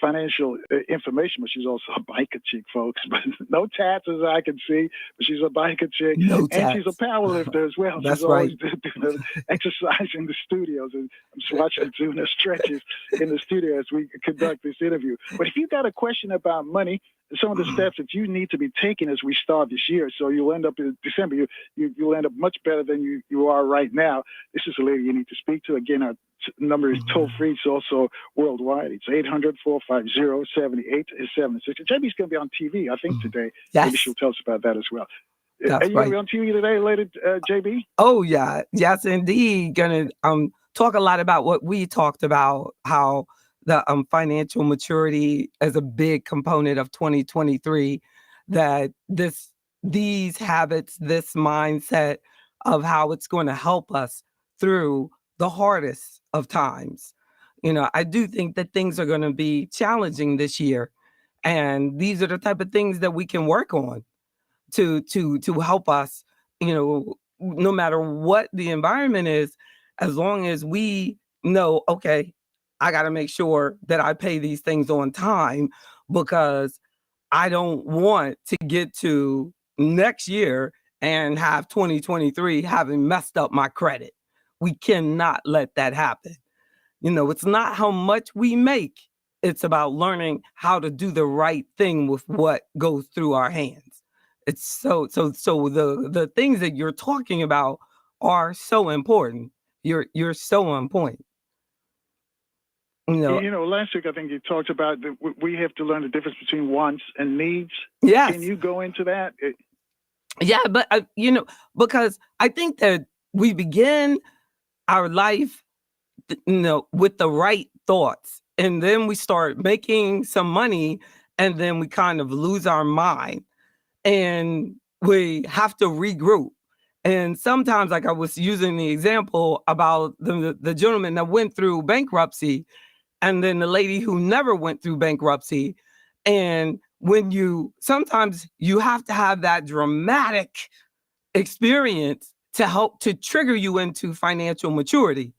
financial information, but she's also a biker chick, folks. But no tats, as I can see, but she's a biker chick. No and she's a power lifter as well. That's she's right. always doing exercise in the studios. And I'm just watching her doing her stretches in the studio as we conduct this interview. But if you got a question about money, some of the steps that you need to be taking as we start this year, so you'll end up in December, you'll end up much better than you are right now. This is a lady you need to speak to. Again, our number is toll free. It's also worldwide. It's 800-450-7876. JB's going to be on TV, I think, today. Yes. Maybe she'll tell us about that as well. That's Are you going to be on TV today, later, JB? Oh, yeah. Yes, indeed. Going to talk a lot about what we talked about, how the financial maturity is a big component of 2023, that these habits, this mindset of how it's going to help us through the hardest of times. You know, I do think that things are going to be challenging this year, and these are the type of things that we can work on to help us, you know, no matter what the environment is, as long as we know, okay, I got to make sure that I pay these things on time, because I don't want to get to next year and have 2023 having messed up my credit. We cannot let that happen. You know, it's not how much we make. It's about learning how to do the right thing with what goes through our hands. It's so the things that you're talking about are so important. You're so on point. You know, last week I think you talked about that we have to learn the difference between wants and needs. Yes. Can you go into that? Yeah, but you know, because I think that we begin our life, you know, with the right thoughts, and then we start making some money, and then we kind of lose our mind, and we have to regroup. And sometimes, like I was using the example about the gentleman that went through bankruptcy, and then the lady who never went through bankruptcy. And sometimes you have to have that dramatic experience to help to trigger you into financial maturity.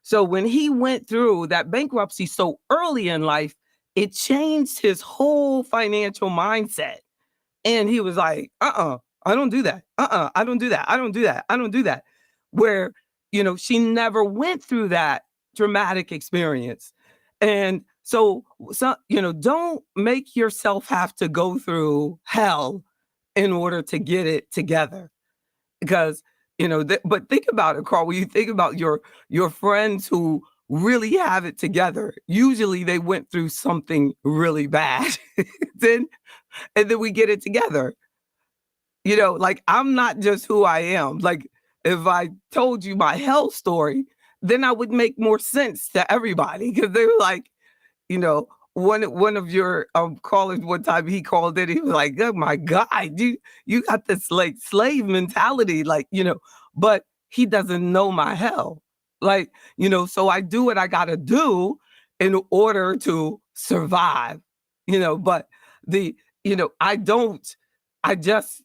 So when he went through that bankruptcy so early in life, it changed his whole financial mindset. And he was like, I don't do that. I don't do that. I don't do that. I don't do that. Where, you know, she never went through that traumatic experience. And so, you know, don't make yourself have to go through hell in order to get it together. Because, you know, but think about it, Carl, when you think about your friends who really have it together, usually they went through something really bad. And then we get it together. You know, like, I'm not just who I am. Like, if I told you my hell story, then I would make more sense to everybody, because they were like, you know, one of your callers one time, he called it, he was like, oh my God, you got this like slave mentality, like, you know, but he doesn't know my hell. Like, you know, so I do what I gotta do in order to survive, you know, but I just,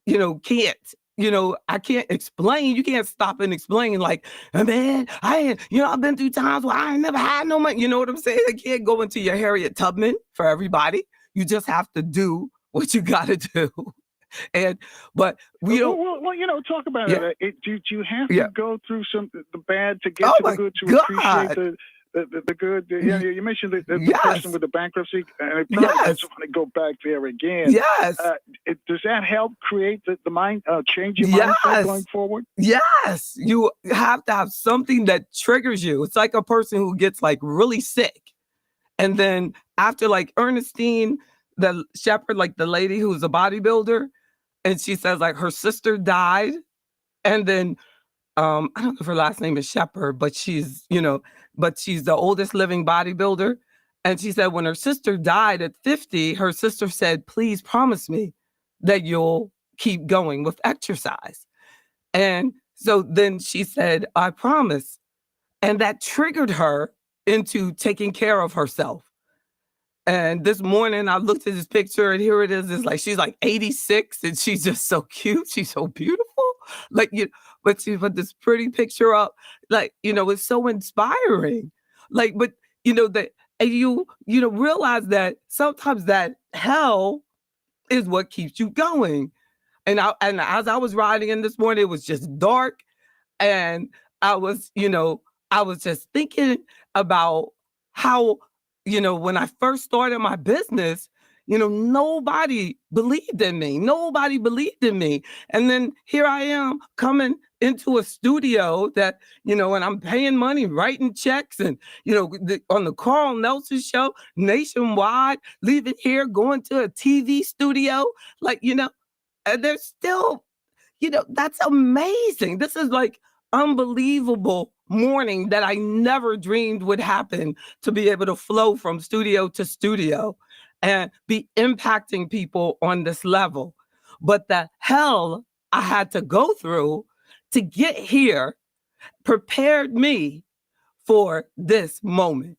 you know, can't. You know, I can't explain. You can't stop and explain, like, oh, man, I've been through times where I ain't never had no money. You know what I'm saying? I can't go into your Harriet Tubman for everybody. You just have to do what you got to do. But we don't. Well, you know, talk about it. Do you have to go through the bad to get to the good, to appreciate the good? You mentioned the person with the bankruptcy, and I probably just want to go back there again. Yes. Does that help create the mind, change your mindset going forward? Yes. You have to have something that triggers you. It's like a person who gets like really sick. And then after, like, Ernestine, the shepherd, like the lady who's a bodybuilder, and she says like her sister died. And then I don't know if her last name is Shepherd, but she's the oldest living bodybuilder. And she said when her sister died at 50, her sister said, please promise me that you'll keep going with exercise. And so then she said, I promise. And that triggered her into taking care of herself. And this morning I looked at this picture, and here it is. It's like, she's like 86, and she's just so cute. She's so beautiful. Like, you know, but she put this pretty picture up. Like, you know, it's so inspiring. Like, but you know, and you realize that sometimes that hell is what keeps you going. And as I was riding in this morning, it was just dark. And I was just thinking about how, you know, when I first started my business, you know, nobody believed in me. Nobody believed in me. And then here I am coming into a studio that, you know, and I'm paying money, writing checks, and, you know, on the Carl Nelson show, nationwide, leaving here, going to a TV studio, like, you know, and there's still, you know, that's amazing. This is like unbelievable morning that I never dreamed would happen, to be able to flow from studio to studio and be impacting people on this level. But the hell I had to go through to get here prepared me for this moment.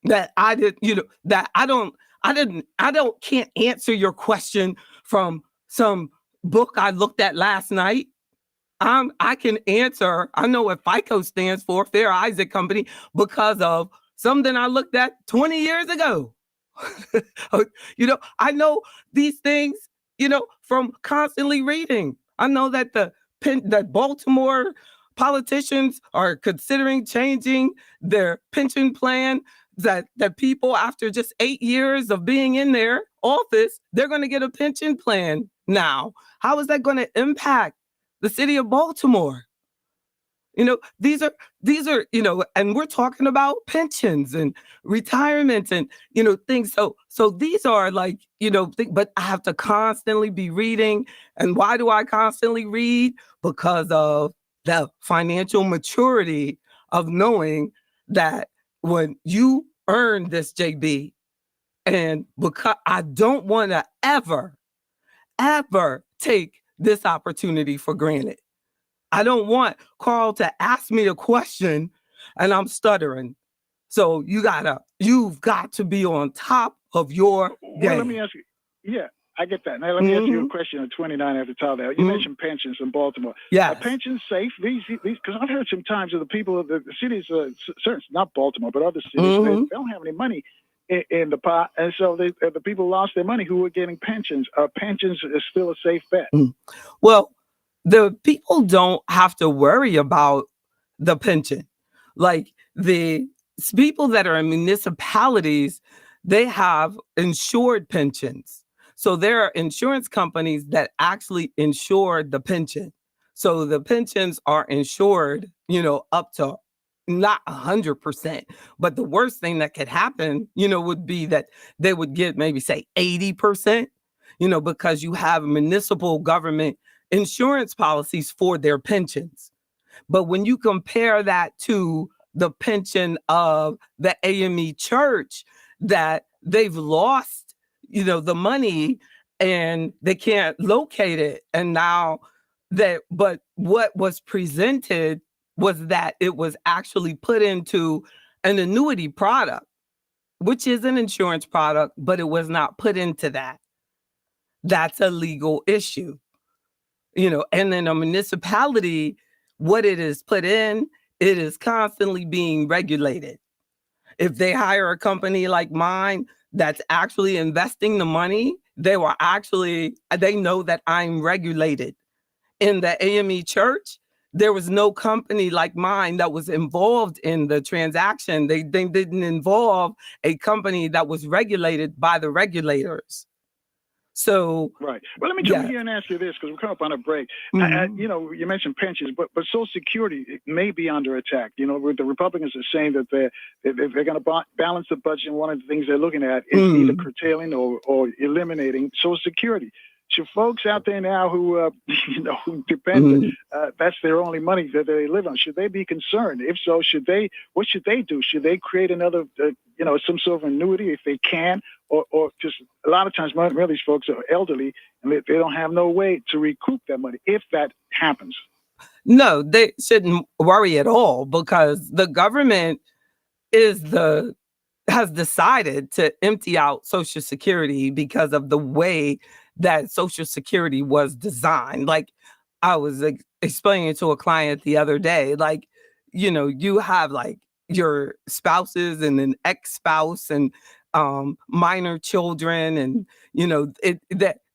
That I did, you know, that can't answer your question from some book I looked at last night. I can answer, I know what FICO stands for, Fair Isaac Company, because of something I looked at 20 years ago. You know, I know these things, you know, from constantly reading. I know that that Baltimore politicians are considering changing their pension plan, that people after just 8 years of being in their office, they're going to get a pension plan now. How is that going to impact the city of Baltimore? You know, these are, you know, and we're talking about pensions and retirement and, you know, things. So these are like, you know, but I have to constantly be reading. And why do I constantly read? Because of the financial maturity of knowing that when you earn this, JB, and because I don't want to ever take this opportunity for granted. I don't want Carl to ask me a question and I'm stuttering. So you've got to be on top of your game. Well, let me ask you. Yeah, I get that. Now let me ask you a question at 29 at the top there. You mentioned pensions in Baltimore. Yeah. Are pensions safe? These, because I've heard sometimes of the people of the cities, certain, not Baltimore, but other cities, they don't have any money. in the pot, and so the people lost their money who were getting pensions. Pensions is still a safe bet. Well, the people don't have to worry about the pension. Like the people that are in municipalities, they have insured pensions. So there are insurance companies that actually insure the pension. So the pensions are insured, up to not 100%, but the worst thing that could happen, would be that they would get maybe say 80%, because you have municipal government insurance policies for their pensions. But when you compare that to the pension of the AME church, that they've lost, the money and they can't locate it. And now but what was presented was that it was actually put into an annuity product, which is an insurance product, but it was not put into that. That's a legal issue, and in a municipality, what it is put in, it is constantly being regulated. If they hire a company like mine that's actually investing the money, they know that I'm regulated. In the AME church, there was no company like mine that was involved in the transaction. They didn't involve a company that was regulated by the regulators. So right. Well, let me jump here and ask you this, because we're coming up on a break. You mentioned pensions, but Social Security may be under attack. The Republicans are saying that they're going to balance the budget, and one of the things they're looking at is either curtailing or eliminating Social Security. Should folks out there now who who depend, that's their only money that they live on, should they be concerned? If so, what should they do? Should they create another, some sort of annuity if they can, or just a lot of times, many of these folks are elderly and they don't have no way to recoup that money if that happens. No, they shouldn't worry at all, because the government has decided to empty out Social Security because of the way that Social Security was designed. Like I was explaining to a client the other day, like, you have like your spouses and an ex-spouse and minor children, and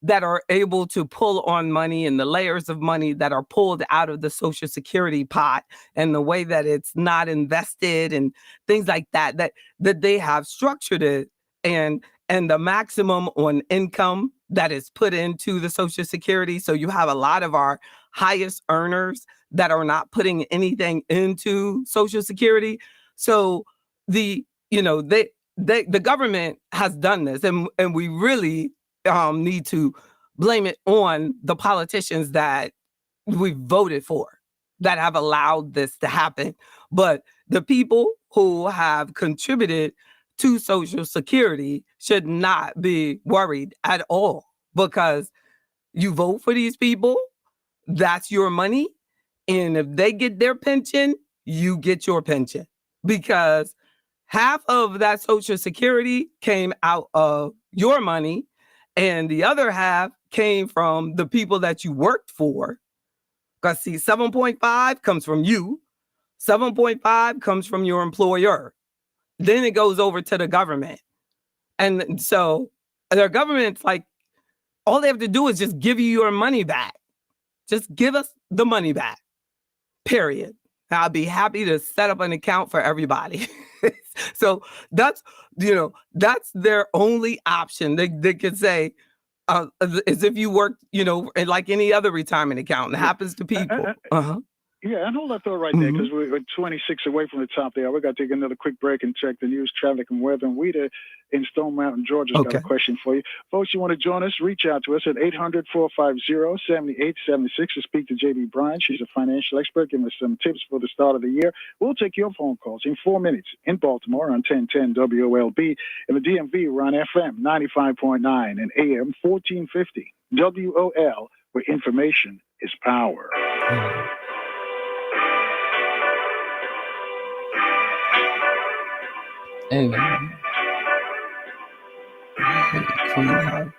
that are able to pull on money, and the layers of money that are pulled out of the Social Security pot, and the way that it's not invested and things like that they have structured it, and the maximum on income that is put into the Social Security. So you have a lot of our highest earners that are not putting anything into Social Security. So the government has done this, and we really need to blame it on the politicians that we voted for that have allowed this to happen. But the people who have contributed to Social Security should not be worried at all, because you vote for these people, that's your money. And if they get their pension, you get your pension, because half of that Social Security came out of your money, and the other half came from the people that you worked for. Because see, 7.5 comes from you, 7.5 comes from your employer. Then it goes over to the government. And so the government's like, all they have to do is just give you your money back. Just give us the money back, period. I'll be happy to set up an account for everybody. So that's their only option. They could say, as if you work, like any other retirement account. It happens to people. Yeah, and hold that thought right there, because we're 26 away from the top there. We've got to take another quick break and check the news, traffic, and weather. And Weta in Stone Mountain, Georgia's got a question for you. Folks, you want to join us? Reach out to us at 800-450-7876 to speak to J.D. Bryan. She's a financial expert, giving us some tips for the start of the year. We'll take your phone calls in 4 minutes in Baltimore on 1010 WOLB. In the DMV, we're on FM 95.9 and AM 1450 WOL, where information is power. And clean out.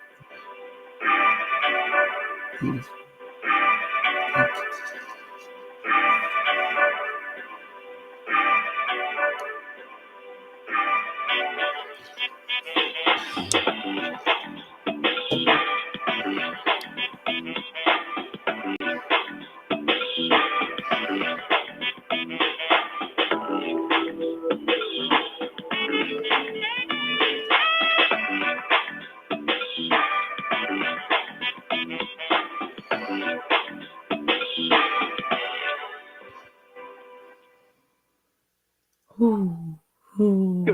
Good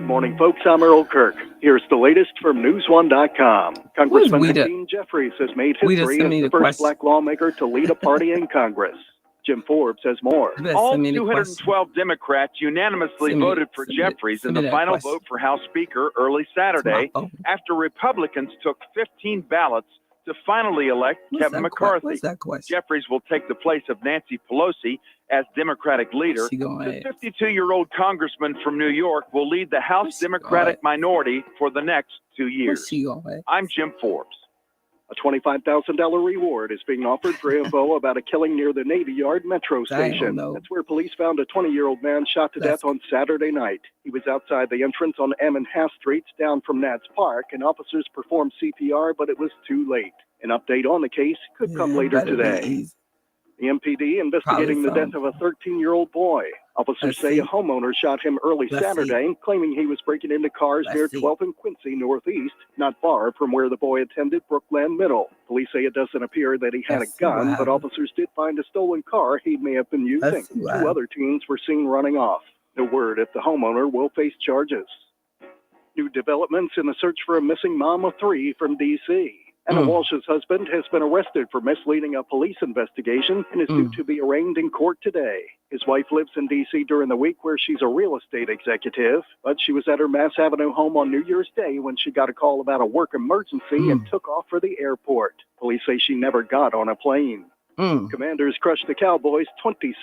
morning, folks. I'm Earl Kirk. Here's the latest from NewsOne.com. Congressman Hakeem Jeffries has made history as the first black lawmaker to lead a party in Congress. Jim Forbes has more. All 212 Democrats unanimously voted for Jeffries in the final vote for House Speaker early Saturday after Republicans took 15 ballots to finally elect Kevin McCarthy. Jeffries will take the place of Nancy Pelosi as Democratic leader. The 52-year-old congressman from New York will lead the House Democratic minority for the next 2 years. I'm Jim Forbes. A $25,000 reward is being offered for info about a killing near the Navy Yard metro station. That's where police found a 20-year-old man shot to death on Saturday night. He was outside the entrance on M and Half Streets down from Nats Park, and officers performed CPR, but it was too late. An update on the case could come later today. The MPD investigating the death of a 13-year-old boy. Officers say a homeowner shot him early Saturday, claiming he was breaking into cars near 12th and Quincy Northeast, not far from where the boy attended Brookland Middle. Police say it doesn't appear that he had a gun, but officers did find a stolen car he may have been using. Two other teens were seen running off. No word if the homeowner will face charges. New developments in the search for a missing mom of three from D.C. Anna Walsh's husband has been arrested for misleading a police investigation and is due to be arraigned in court today. His wife lives in D.C. during the week where she's a real estate executive, but she was at her Mass Avenue home on New Year's Day when she got a call about a work emergency and took off for the airport. Police say she never got on a plane. Commanders crushed the Cowboys 26-6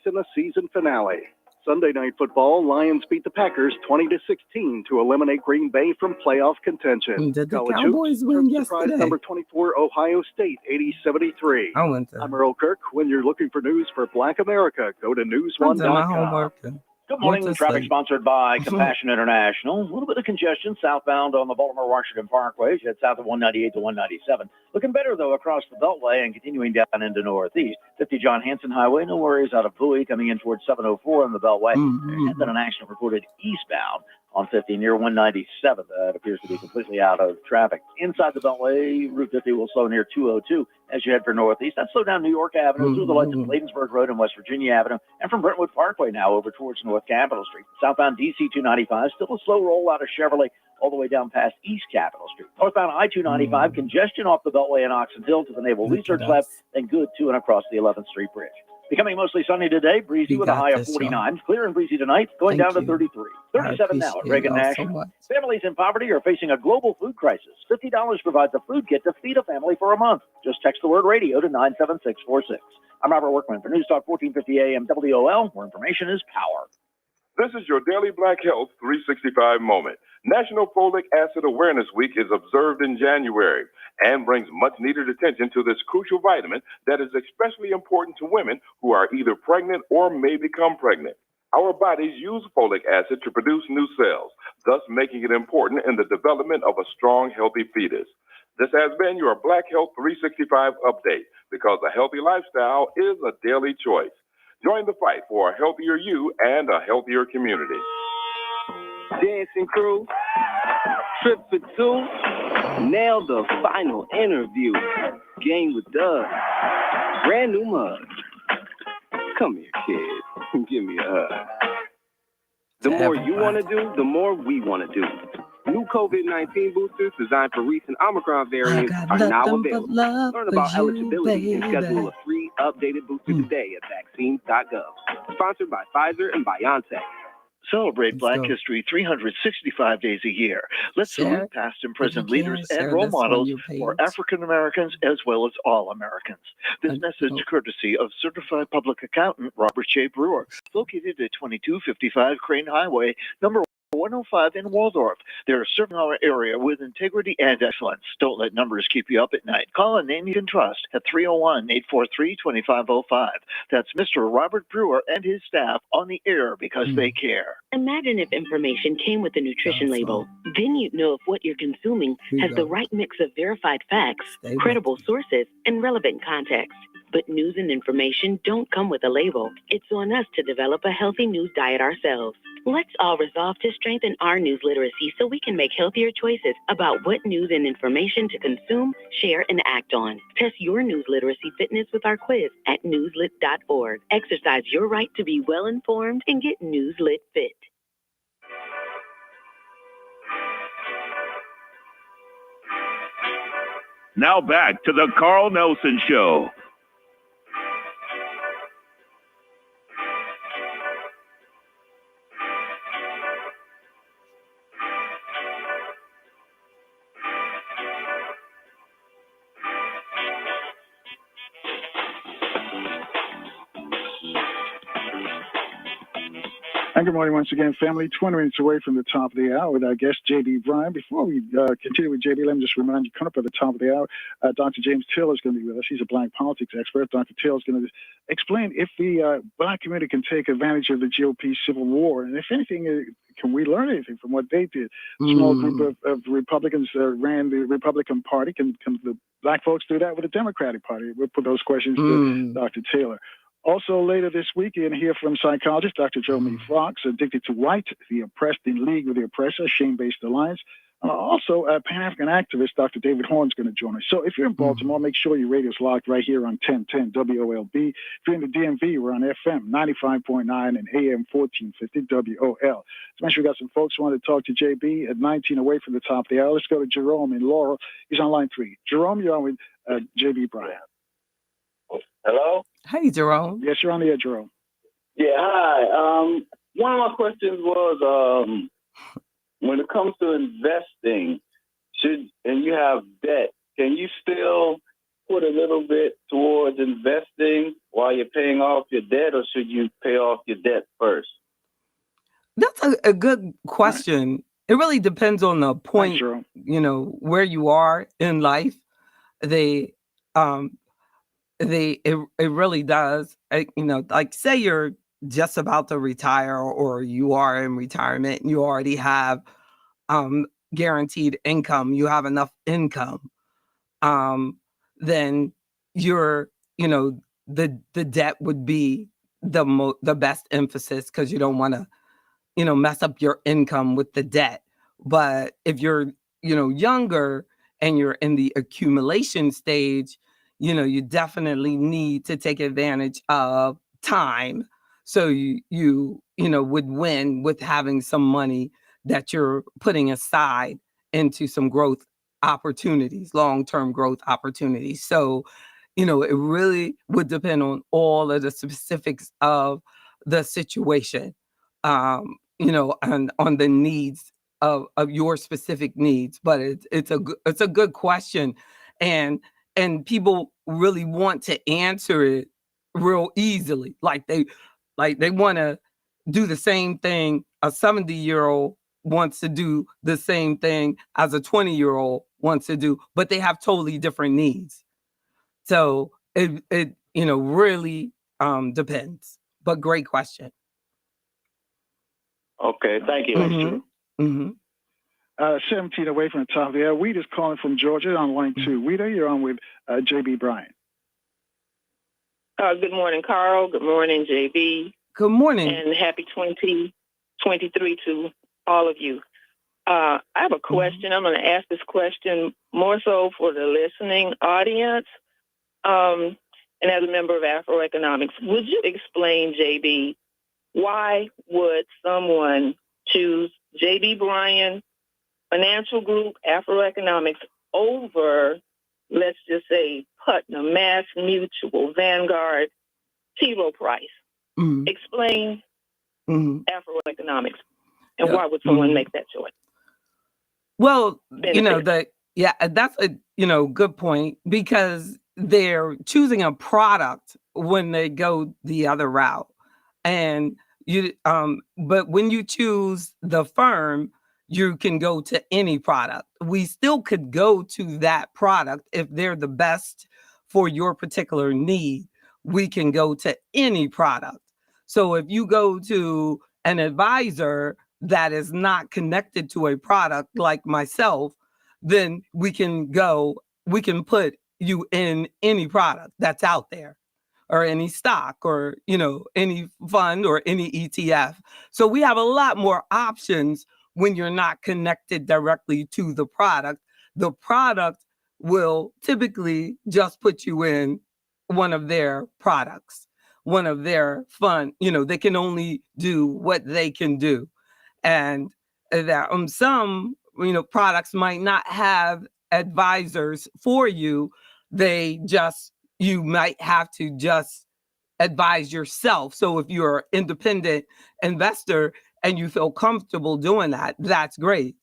in the season finale. Sunday Night Football, Lions beat the Packers 20-16 to eliminate Green Bay from playoff contention. Did the Cowboys win yesterday? Number 24, Ohio State, 80-73. I'm Earl Kirk. When you're looking for news for Black America, go to NewsOne.com. Good morning. Traffic sponsored by Compassion International. A little bit of congestion southbound on the Baltimore-Washington Parkway. Head south of 198 to 197. Looking better, though, across the Beltway and continuing down into Northeast. 50 John Hanson Highway, no worries out of Bowie, coming in towards 704 on the Beltway. And then an accident reported eastbound on 50 near 197. That appears to be completely out of traffic. Inside the Beltway, Route 50 will slow near 202 as you head for Northeast. That's slow down New York Avenue through the lights of Bladensburg Road and West Virginia Avenue, and from Brentwood Parkway now over towards North Capitol Street. Southbound DC 295, still a slow roll out of Chevrolet all the way down past East Capitol Street. Northbound I-295, congestion off the Beltway in Oxon Hill to the Naval Research Lab, then good to and across the 11th Street Bridge. Becoming mostly sunny today, breezy with a high of 49. Clear and breezy tonight, going down to 33. 37 now at Reagan National. Families in poverty are facing a global food crisis. $50 provides a food kit to feed a family for a month. Just text the word radio to 97646. I'm Robert Workman for News Talk 1450 AM WOL, where information is power. This is your daily Black Health 365 moment. National Folic Acid Awareness Week is observed in January and brings much needed attention to this crucial vitamin that is especially important to women who are either pregnant or may become pregnant. Our bodies use folic acid to produce new cells, thus making it important in the development of a strong, healthy fetus. This has been your Black Health 365 update, because a healthy lifestyle is a daily choice. Join the fight for a healthier you and a healthier community. Dancing crew, trip for two, nailed the final interview. Game with Doug, brand new mug. Come here, kid, give me a hug. The more you want to do, the more we want to do. New COVID-19 boosters designed for recent Omicron variants are now available. Learn about eligibility and schedule a free updated booster today at vaccines.gov. Sponsored by Pfizer and BioNTech. Celebrate Black History 365 days a year. Let's salute past and present leaders and role models for African Americans as well as all Americans. This message courtesy of Certified Public Accountant Robert J. Brewer, located at 2255 Crane Highway, number 105 in Waldorf. They're serving our area with integrity and excellence. Don't let numbers keep you up at night. Call a name you can trust at 301-843-2505. That's Mr. Robert Brewer and his staff on the air because they care. Imagine if information came with a nutrition label. Then you'd know if what you're consuming has the right mix of verified facts, credible sources, and relevant context. But news and information don't come with a label. It's on us to develop a healthy news diet ourselves. Let's all resolve to strengthen our news literacy so we can make healthier choices about what news and information to consume, share, and act on. Test your news literacy fitness with our quiz at newslit.org. Exercise your right to be well informed and get Newslit fit. Now back to the Carl Nelson Show. And good morning once again, family. 20 minutes away from the top of the hour with our guest, J.B. Bryan. Before we continue with J.B., let me just remind you, coming up at the top of the hour, Dr. James Till is going to be with us. He's a black politics expert. Dr. Till is going to explain if the black community can take advantage of the GOP civil war. And if anything, can we learn anything from what they did? A small group of Republicans ran the Republican Party. Can the black folks do that with the Democratic Party? We'll put those questions to Dr. Taylor. Also, later this week, you're going to hear from psychologist Dr. Jeremy Fox, Addicted to White, the Oppressed in League with the Oppressor, Shame-Based Alliance. Also, Pan-African activist Dr. David Horn is going to join us. So if you're in Baltimore, make sure your radio's locked right here on 1010 WOLB. If you're in the DMV, we're on FM 95.9 and AM 1450 WOL. So make sure we got some folks who want to talk to JB at 19 away from the top of the hour. Let's go to Jerome in Laurel. He's on line 3. Jerome, you're on with JB Bryan. Hello? Hey, Jerome. Yes, you're on the air, Jerome. Yeah, hi. One of my questions was, when it comes to investing, and you have debt, can you still put a little bit towards investing while you're paying off your debt, or should you pay off your debt first? That's a good question. It really depends on the point, where you are in life. It really does. Like say you're just about to retire or you are in retirement and you already have guaranteed income, you have enough income, then you're, the debt would be the best emphasis because you don't want to, mess up your income with the debt. But if you're, younger and you're in the accumulation stage, you definitely need to take advantage of time. So you would win with having some money that you're putting aside into some growth opportunities, long-term growth opportunities. So, it really would depend on all of the specifics of the situation, and on the needs of your specific needs. But it's a good question. And people really want to answer it real easily. Like they want to do the same thing. A 70-year-old wants to do the same thing as a 20-year-old wants to do, but they have totally different needs. So it really depends. But great question. Okay, thank you. 17 away from the top of the air. Weed is calling from Georgia on line 2. Weeda, you're on with J.B. Bryan. Good morning, Carl. Good morning, JB. Good morning. And happy 2023 to all of you. I have a question. I'm going to ask this question more so for the listening audience. And as a member of Afroeconomics, would you explain, JB, why would someone choose J.B. Bryan Financial Group, Afroeconomics, over, let's just say, Putnam, Mass Mutual, Vanguard, T. Rowe Price? Explain Afroeconomics and why would someone make that choice? Well, that's a good point, because they're choosing a product when they go the other route, and but when you choose the firm, you can go to any product. We still could go to that product if they're the best for your particular need. We can go to any product. So if you go to an advisor that is not connected to a product like myself, then we can put you in any product that's out there. or any stock or, any fund or any ETF. So we have a lot more options when you're not connected directly to the product. The product will typically just put you in one of their products, one of their fund. They can only do what they can do. And that some, products might not have advisors for you. You might have to just advise yourself. So if you're an independent investor and you feel comfortable doing that, that's great.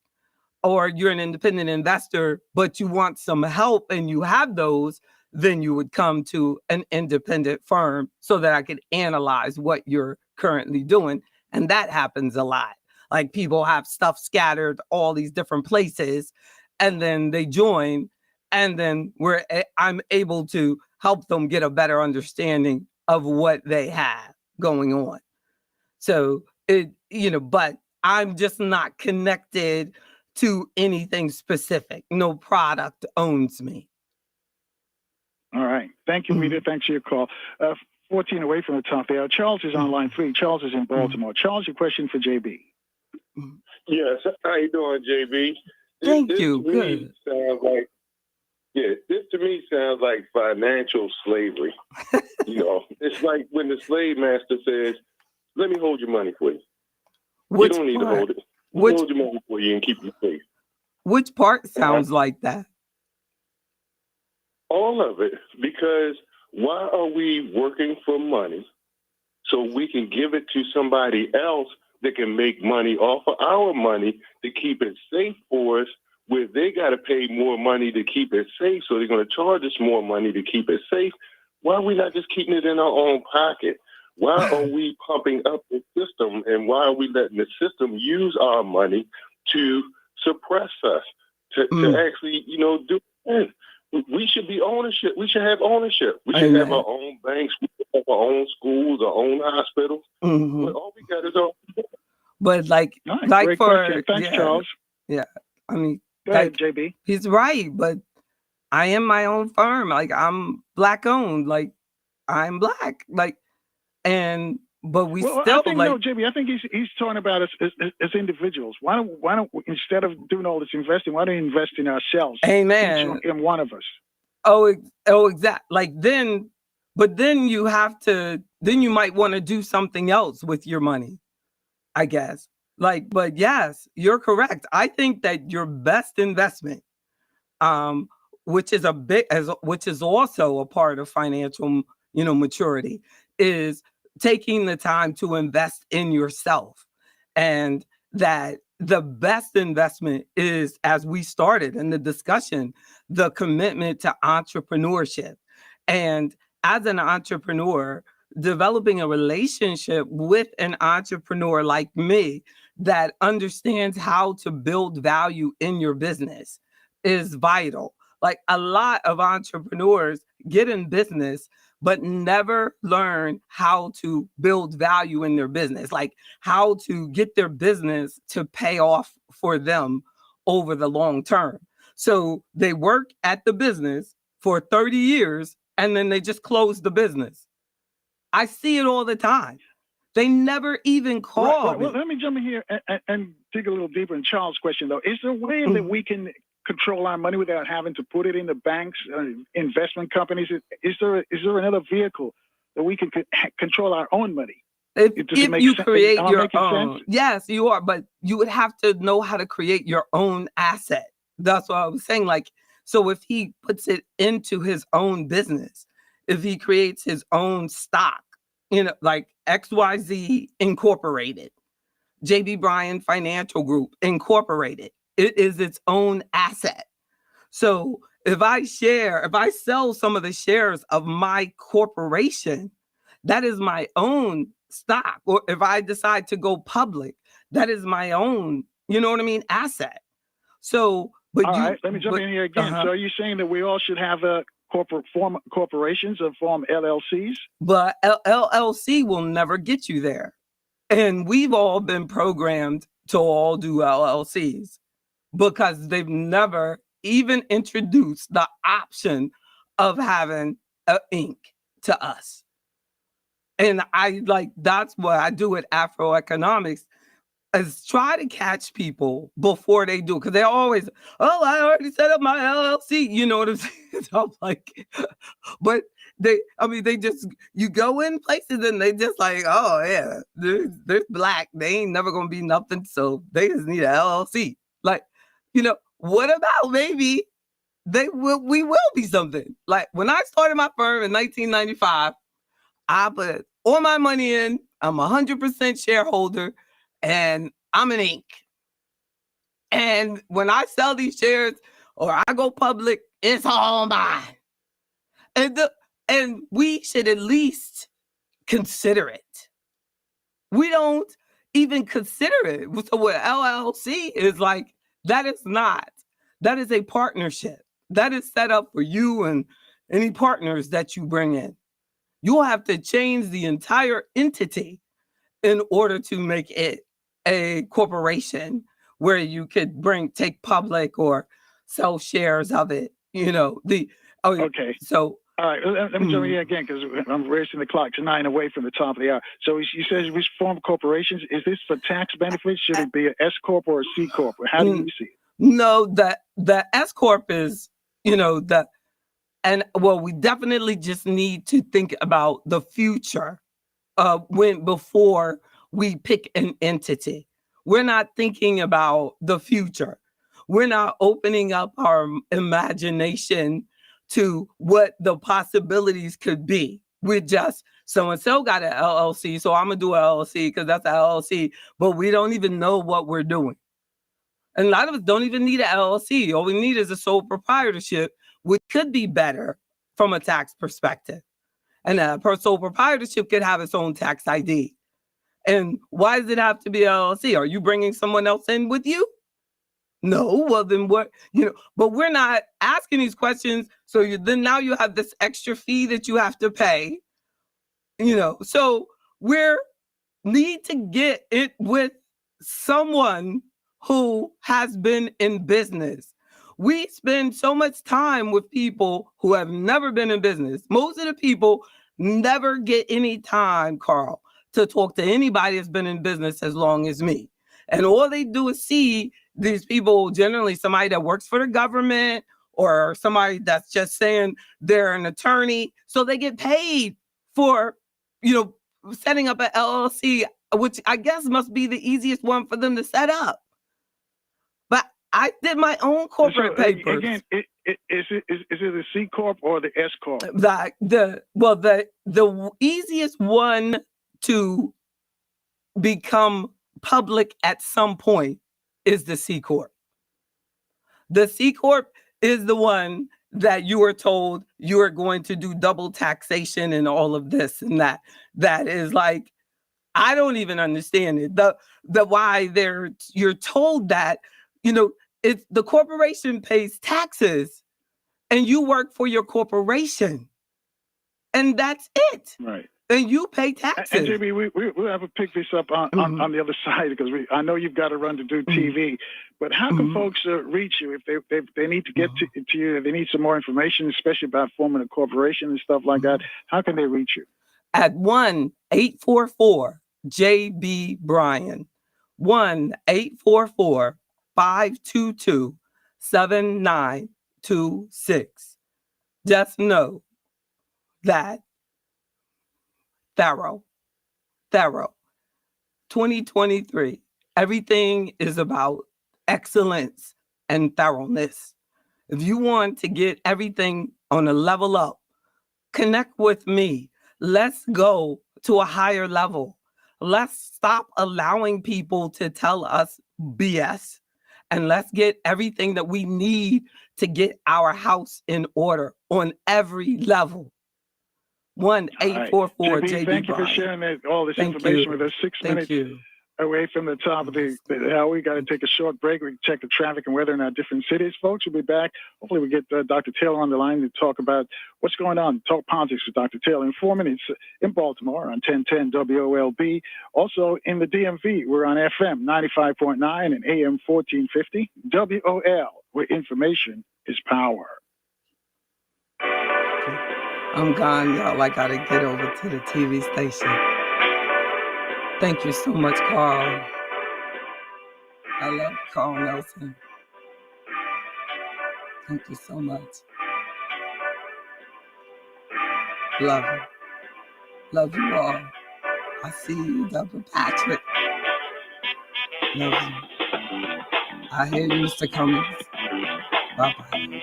Or you're an independent investor, but you want some help and you have those, then you would come to an independent firm so that I could analyze what you're currently doing. And that happens a lot. Like people have stuff scattered all these different places, and then they join, and then I'm able to help them get a better understanding of what they have going on. So but I'm just not connected to anything specific. No product owns me. All right. Thank you, Rita. Thanks for your call. 14 away from the top there. Charles is on line 3. Charles is in Baltimore. Charles, your question for JB. Yes. How you doing, JB? Thank you. Good. This to me sounds like financial slavery. It's like when the slave master says, "Let me hold your money for you." You don't need to hold it. Hold your money for you and keep you safe. Which part sounds like that? All of it, because why are we working for money so we can give it to somebody else that can make money off of our money to keep it safe for us, where they got to pay more money to keep it safe, so they're going to charge us more money to keep it safe? Why are we not just keeping it in our own pocket? Why are we pumping up the system, and why are we letting the system use our money to suppress us, to actually, do it? We should be ownership. We should have ownership. We should have our own banks, we should have our own schools, our own hospitals. But all we got is our. But great question. Thanks, Charles. Yeah, I mean, go ahead, JB. He's right, but I am my own firm. Like I'm Black owned. Like I'm Black. Like, but we still I think, JB. I think he's talking about us as individuals. Why don't we, instead of doing all this investing, why don't we invest in ourselves? Amen. In one of us. Oh, exactly. Like then you might want to do something else with your money, I guess. But yes, you're correct. I think that your best investment, which is also a part of financial, maturity, is taking the time to invest in yourself. And that the best investment is, as we started in the discussion, the commitment to entrepreneurship. And as an entrepreneur, developing a relationship with an entrepreneur like me that understands how to build value in your business is vital. Like a lot of entrepreneurs get in business, but never learn how to build value in their business, like how to get their business to pay off for them over the long term. So they work at the business for 30 years and then they just close the business. I see it all the time. They never even call. Well, let me jump in here and dig a little deeper in Charles' question, though. Is there a way that we can control our money without having to put it in the banks, investment companies? Is there another vehicle that we can control our own money? If you create your own, yes, you are, but you would have to know how to create your own asset. That's what I was saying. Like, so if he puts it into his own business, if he creates his own stock, like XYZ Incorporated, JB Bryan Financial Group Incorporated, it is its own asset. So if I sell some of the shares of my corporation, that is my own stock. Or if I decide to go public, that is my own, asset. So, but all right, let me jump in here again. So are you saying that we all should have corporations or form LLCs? But LLC will never get you there. And we've all been programmed to all do LLCs because they've never even introduced the option of having an Inc. to us. And that's what I do at Afroeconomics, is try to catch people before they do, because they're always, oh, I already set up my LLC. You know what I'm saying? So I'm like, but they just, you go in places and they just like, oh yeah, they're black. They ain't never gonna be nothing. So they just need an LLC. Like, what about maybe we will be something? Like when I started my firm in 1995, I put all my money in. I'm 100% shareholder, and I'm an Inc. And when I sell these shares or I go public, it's all mine. And we should at least consider it. We don't even consider it. So what LLC is like, that is not. That is a partnership. That is set up for you and any partners that you bring in. You'll have to change the entire entity in order to make it a corporation where you could take public or sell shares of it. Okay. So all right, let me jump in here again because I'm racing the clock to 9 away from the top of the hour. So you said we form corporations. Is this for tax benefits? Should it be an S corp or a C corp? How do you see it? No, the S corp is, we definitely just need to think about the future before we pick an entity. We're not thinking about the future. We're not opening up our imagination to what the possibilities could be. We're just, so-and-so got an LLC, so I'm going to do an LLC because that's an LLC, but we don't even know what we're doing. And a lot of us don't even need an LLC. All we need is a sole proprietorship, which could be better from a tax perspective. And a sole proprietorship could have its own tax ID. And why does it have to be an LLC? Are you bringing someone else in with you? No, well then what, but we're not asking these questions. So now you have this extra fee that you have to pay, so need to get it with someone who has been in business. We spend so much time with people who have never been in business. Most of the people never get any time, Carl, to talk to anybody that's been in business as long as me. And all they do is see these people, generally somebody that works for the government or somebody that's just saying they're an attorney. So they get paid for, setting up an LLC, which I guess must be the easiest one for them to set up. But I did my own corporate papers. Again, is it the C corp or the S corp? The easiest one to become public at some point is the C corp. The C corp is the one that you are told you are going to do double taxation and all of this and that. That is like, I don't even understand it. The why you're told that, it's the corporation pays taxes and you work for your corporation. And that's it. Right. And you pay taxes. And JB, we'll have to pick this up on the other side because I know you've got to run to do TV. But how can folks reach you if they need to get to you, if they need some more information, especially about forming a corporation and stuff like that? How can they reach you? At 1-844-JB Bryan, 1-844-522-7926. Just know that thorough 2023, everything is about excellence and thoroughness. If you want to get everything on a level up, connect with me. Let's go to a higher level. Let's stop allowing people to tell us BS, and let's get everything that we need to get our house in order on every level. 1-844-JB. Thank you for sharing all this information with us. 6 minutes away from the top of the hour. We got to take a short break. We can check the traffic and weather in our different cities. Folks, we'll be back. Hopefully we get Dr. Taylor on the line to talk about what's going on. Talk politics with Dr. Taylor in 4 minutes in Baltimore on 1010 WOLB. Also in the DMV, we're on FM 95.9 and AM 1450. WOL, where information is power. I'm gone, y'all. I gotta get over to the TV station. Thank you so much, Carl. I love Carl Nelson. Thank you so much. Love you. Love you all. I see you, Dr. Patrick. Love you. I hear you, Mr. Cummings. Bye-bye.